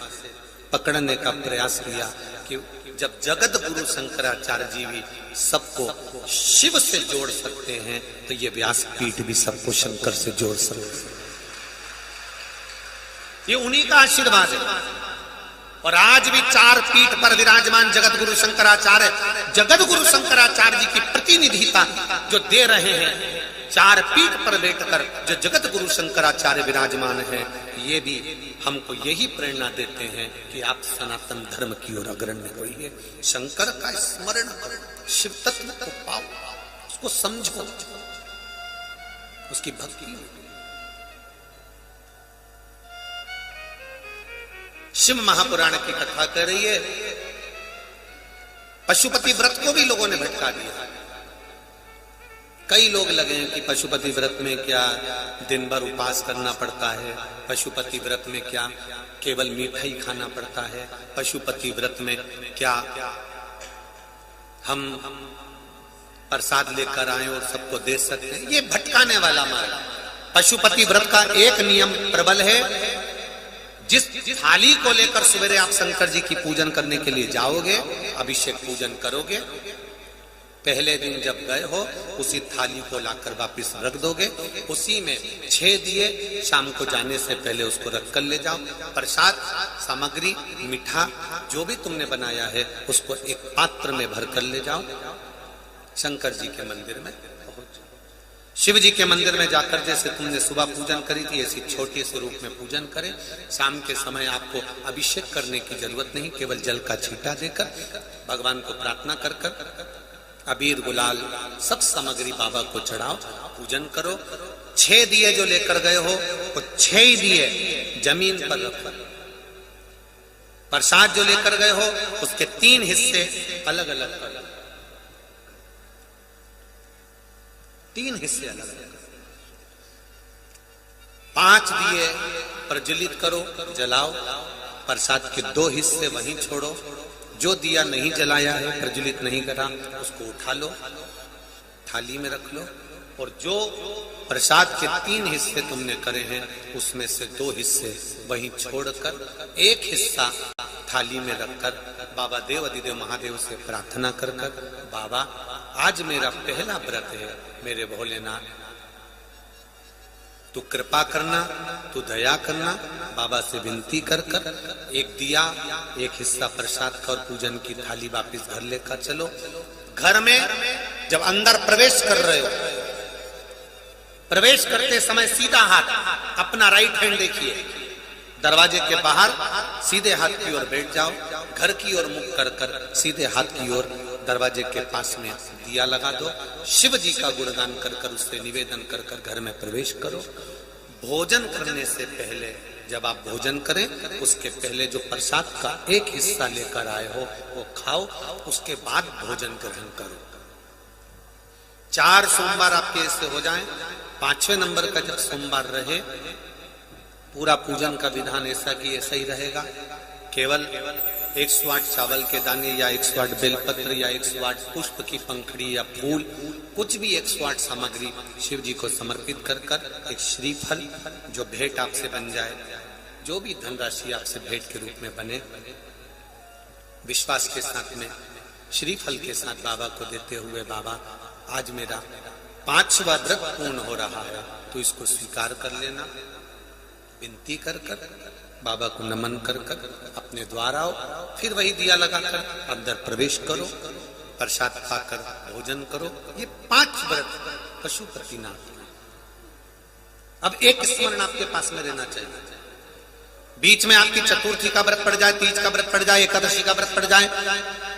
पकड़ने का प्रयास किया कि जब जगत गुरु शंकराचार्य जी भी सबको शिव से जोड़ सकते हैं, तो ये व्यासपीठ भी सबको शंकर से जोड़ सकते हैं। ये उन्हीं का आशीर्वाद है। और आज भी 4 पीठ पर विराजमान जगत गुरु शंकराचार्य, जगत गुरु शंकराचार्य जी की प्रतिनिधिता जो दे रहे हैं, 4 पीठ पर बैठकर जो जगत गुरु शंकराचार्य विराजमान है, ये भी हमको यही प्रेरणा देते हैं कि आप सनातन धर्म की ओर अग्रणी होइए, शंकर का स्मरण करो, शिव तत्व को पाओ, उसको समझो, उसकी भक्ति। शिव महापुराण की कथा कर रही है। पशुपति व्रत को भी लोगों ने भटका दिया। कई लोग लगे हैं कि पशुपति व्रत में क्या दिन भर उपवास करना पड़ता है, पशुपति व्रत में क्या केवल मिठाई खाना पड़ता है, पशुपति व्रत में क्या हम प्रसाद लेकर आए और सबको दे सकते हैं। ये भटकाने वाला मार्ग। पशुपति व्रत का एक नियम प्रबल है, जिस थाली को लेकर सवेरे आप शंकर जी की पूजन करने के लिए जाओगे, अभिषेक पूजन करोगे, पहले दिन जब गए हो उसी थाली को लाकर वापस रख दोगे, उसी में 6 दिए शाम को जाने से पहले उसको रख कर ले जाओ। प्रसाद सामग्री मीठा जो भी तुमने बनाया है उसको एक पात्र में भर कर ले जाओ, शंकर जी के मंदिर में पहुंचो। शिव जी के मंदिर में जाकर जैसे तुमने सुबह पूजन करी थी, ऐसी छोटे से रूप में पूजन करें। शाम के समय आपको अभिषेक करने की जरूरत नहीं, केवल जल का छींटा देकर भगवान को प्रार्थना कर कर अबीर गुलाल सब सामग्री बाबा को चढ़ाओ, पूजन करो। 6 दिए जो लेकर गए हो वो 6 ही दिए जमीन पर रखो। प्रसाद जो लेकर गए हो उसके 3 हिस्से अलग अलग करो, 3 हिस्से अलग अलग। 5 दिए प्रज्वलित करो, जलाओ। प्रसाद के 2 हिस्से वहीं छोड़ो। जो दिया नहीं जलाया है, प्रज्वलित नहीं करा, उसको उठा लो, थाली में रख लो। और जो प्रसाद के 3 हिस्से तुमने करे हैं उसमें से 2 हिस्से वहीं छोड़कर 1 हिस्सा थाली में रखकर बाबा देव अधिदेव महादेव से प्रार्थना कर कर, बाबा आज मेरा पहला व्रत है, मेरे भोलेनाथ तू कृपा करना, तू दया करना। बाबा से विनती कर कर 1 दिया 1 हिस्सा प्रसाद का और पूजन की थाली वापस घर लेकर चलो। घर में जब अंदर प्रवेश कर रहे हो, प्रवेश करते समय सीधा हाथ अपना राइट हैंड देखिए, दरवाजे के बाहर सीधे हाथ की ओर बैठ जाओ, घर की ओर मुख कर कर सीधे हाथ की ओर दरवाजे के पास में दिया लगा दो। शिव जी का गुणगान कर कर उससे निवेदन कर कर घर में प्रवेश करो। भोजन करने से पहले जब आप भोजन करें उसके पहले जो प्रसाद का 1 हिस्सा लेकर आए हो वो खाओ, उसके बाद भोजन ग्रहण करो। 4 सोमवार आपके ऐसे हो जाएं, 5वें नंबर का जब सोमवार रहे, पूरा पूजन का विधान ऐसा कि ऐसा ही रहेगा। केवल 108 चावल के दाने या 108 बेलपत्र या 108 पुष्प की पंखड़ी या फूल, कुछ भी 108 सामग्री शिव जी को समर्पित कर कर एक श्रीफल जो भेंट आपसे बन जाए जो भी धनराशि आपसे भेंट के रूप में बने, विश्वास के साथ में श्रीफल के साथ बाबा को देते हुए, बाबा आज मेरा 5वां व्रत पूर्ण हो रहा है, तो इसको स्वीकार कर लेना। विनती कर कर बाबा को नमन कर कर अपने द्वार आओ, फिर वही दिया लगाकर अंदर प्रवेश करो, प्रसाद पाकर भोजन करो। ये 5 व्रत पशुपतिनाथ। अब एक स्मरण आपके पास में रहना चाहिए, बीच में आपकी चतुर्थी का व्रत पड़ जाए, तीज का व्रत पड़ जाए, एकादशी का व्रत पड़ जाए,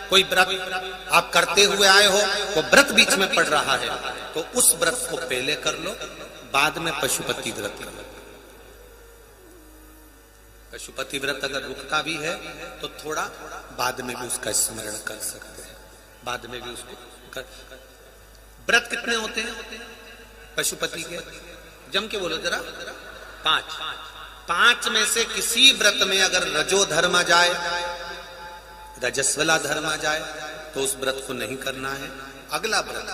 कोई व्रत आप करते हुए आए हो, वो व्रत बीच में पड़ रहा है, तो उस व्रत को पहले कर लो, बाद में पशुपति व्रत कर लो। पशुपति व्रत अगर रुकता भी है तो थोड़ा बाद में भी उसका स्मरण कर सकते हैं, बाद में भी उसको कर। व्रत कितने होते हैं पशुपति के? जम के बोलो जरा। 5 में से किसी व्रत में अगर रजो धर्म आ जाए, रजस्वला धर्म आ जाए, तो उस व्रत को नहीं करना है। अगला व्रत,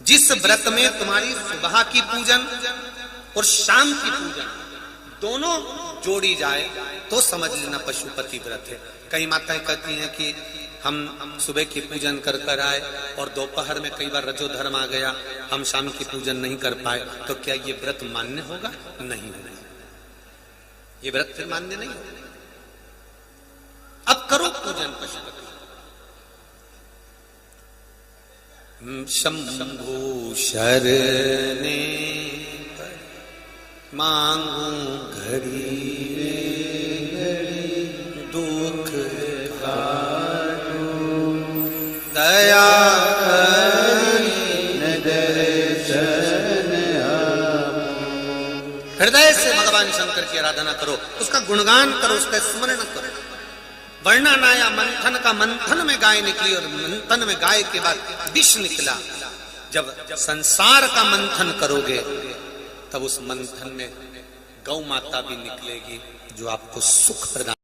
जिस व्रत में तुम्हारी सुबह की पूजन और शाम की पूजन दोनों जोड़ी जाए, तो समझ लेना पशुपति व्रत है। कई माताएं कहती हैं कि हम सुबह की पूजन कर कर आए और दोपहर में कई बार रजो धर्म आ गया, हम शाम की पूजन नहीं कर पाए, तो क्या ये व्रत मान्य होगा? नहीं होगा, ये व्रत फिर मान्य नहीं होगा। अब करो पूजन पशुपति। शंभु शरणे मांगू घड़ी दुख दया हृदय से भगवान शंकर की आराधना करो, उसका गुणगान करो, उसका स्मरण करो। वर्णनाया मंथन का, मंथन में गाय निकली और मंथन में गाय के बाद विष निकला। जब संसार का मंथन करोगे तब उस मंथन में गौ माता भी निकलेगी जो आपको सुख प्रदान।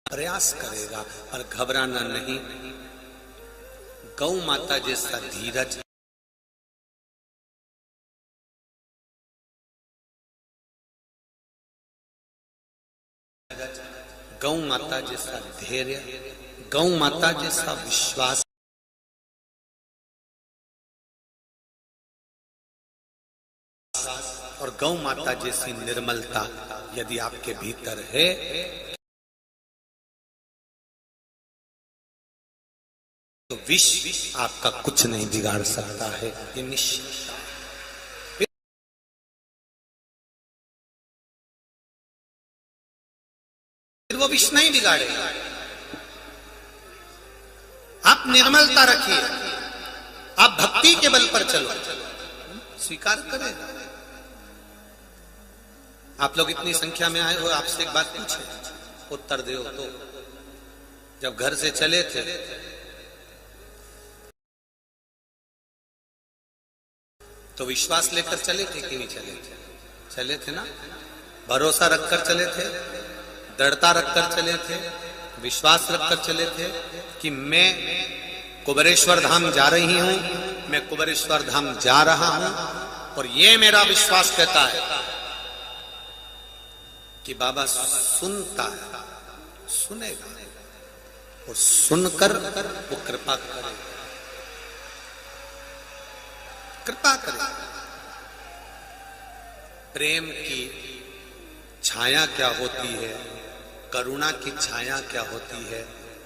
प्रयास करेगा और घबराना नहीं। गौ माता जैसा धीरज, गौ माता जैसा धैर्य, गौ माता जैसा विश्वास, और गौ माता जैसी निर्मलता यदि आपके भीतर है, तो विष आपका कुछ नहीं बिगाड़ सकता है, ये निश्चित। फिर वो विष नहीं बिगाड़ेगा। आप निर्मलता रखिए, आप भक्ति के बल पर चलो, स्वीकार करेगा। आप लोग इतनी संख्या में आए हो, आपसे एक बात पूछे, उत्तर दो। तो जब घर से चले थे तो विश्वास लेकर चले थे कि नहीं चले थे? चले थे ना। भरोसा रखकर चले थे, दृढ़ता रखकर चले थे, विश्वास रखकर चले थे कि मैं कुबेरेश्वर धाम जा रही हूं, मैं कुबेरेश्वर धाम जा रहा हूं, और ये मेरा विश्वास कहता है कि बाबा सुनता है, सुनेगा, और सुनकर वो कृपा करेगा, कृपा करें। प्रेम की छाया क्या होती है, करुणा की छाया क्या होती है,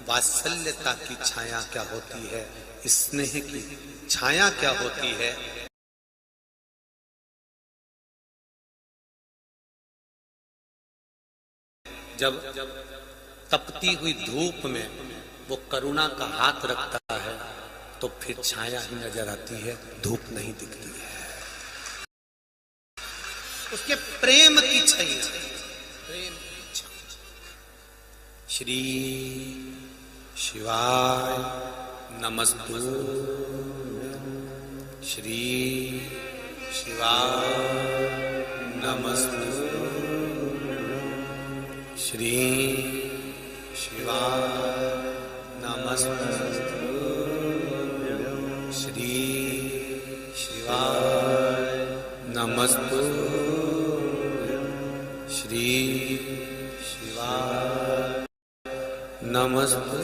वात्सल्यता की छाया क्या होती है, स्नेह की छाया क्या होती है। जब तपती हुई धूप में वो करुणा का हाथ रखता है तो फिर छाया ही नजर आती है, धूप नहीं दिखती है। उसके प्रेम की छाया, प्रेम की छाया। श्री शिवाय नमस्तु, श्री शिवाय नमस्तु, श्री शिवाय नमस्तु, श्री शिवाय नमस्तु, श्री शिवाय नमस्तु।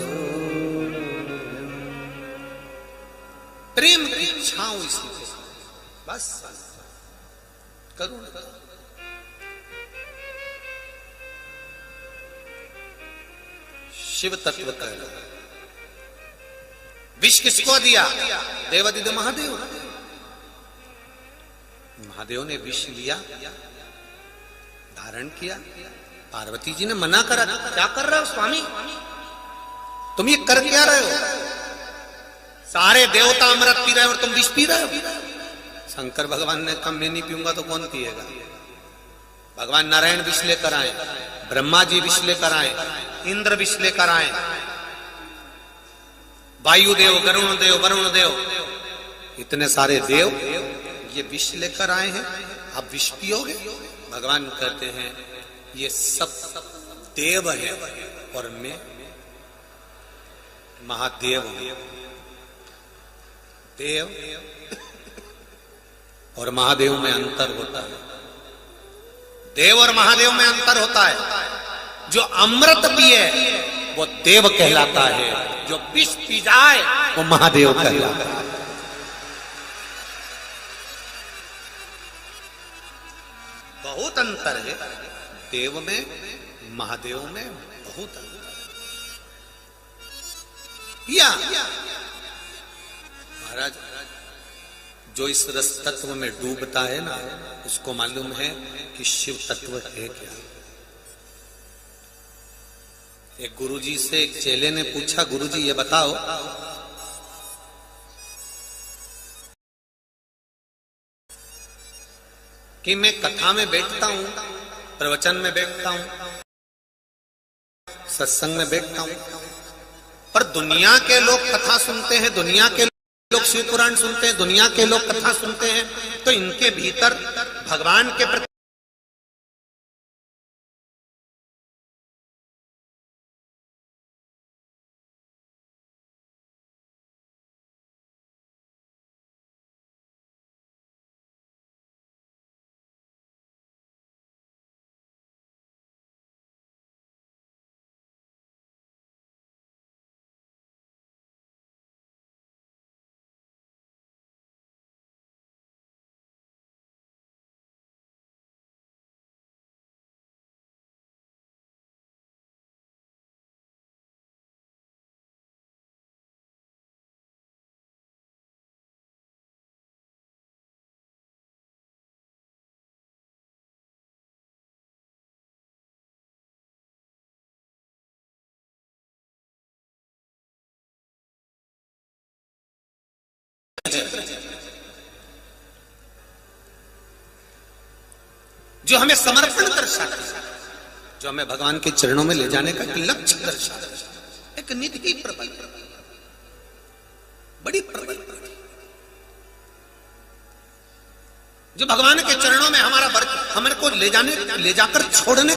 प्रेम की छांव इसी पे, बस करूं। शिव तत्व कह रहा है। विष किसको दिया? देवादिदेव महादेव। महादेव ने विष लिया, धारण किया। पार्वती जी ने मना करा, क्या कर रहे हो स्वामी, तुम ये कर क्या रहे हो? सारे देवता अमृत पी रहे हो और तुम विष पी रहे हो। शंकर भगवान ने कहा मैं नहीं पीऊंगा तो कौन पिएगा। भगवान नारायण विष लेकर आए, ब्रह्मा जी विष लेकर आए, इंद्र विष लेकर आए, वायुदेव, गरुण देव, वरुण देव, इतने सारे देव ये विष लेकर आए हैं, आप विष पियोगे? भगवान कहते हैं ये सब देव है और मैं महादेव हूं। देव और महादेव में अंतर होता है। देव और महादेव में अंतर होता है। जो अमृत पिए वो देव कहलाता है, जो विष पी जाए वो महादेव कहलाता है। बहुत अंतर है देव में, महादेव में बहुत अंतर है। या महाराज जो इस रस तत्व में डूबता है ना, उसको मालूम है कि शिव तत्व है क्या। एक गुरुजी से एक चेले ने पूछा, गुरुजी ये बताओ कि मैं कथा में बैठता हूं, प्रवचन में बैठता हूं, सत्संग में बैठता हूं, पर दुनिया के लोग कथा सुनते हैं, दुनिया के लोग शिव पुराण सुनते हैं, दुनिया के लोग कथा सुनते हैं, तो इनके भीतर भगवान के प्रति जो हमें समर्पण दर्शाता है, जो हमें भगवान के चरणों में ले जाने का एक लक्ष्य दर्शाता है, एक निधि की प्रबल, बड़ी प्रबल, जो भगवान के चरणों में हमारा वर्ग हमारे को ले जाकर छोड़ने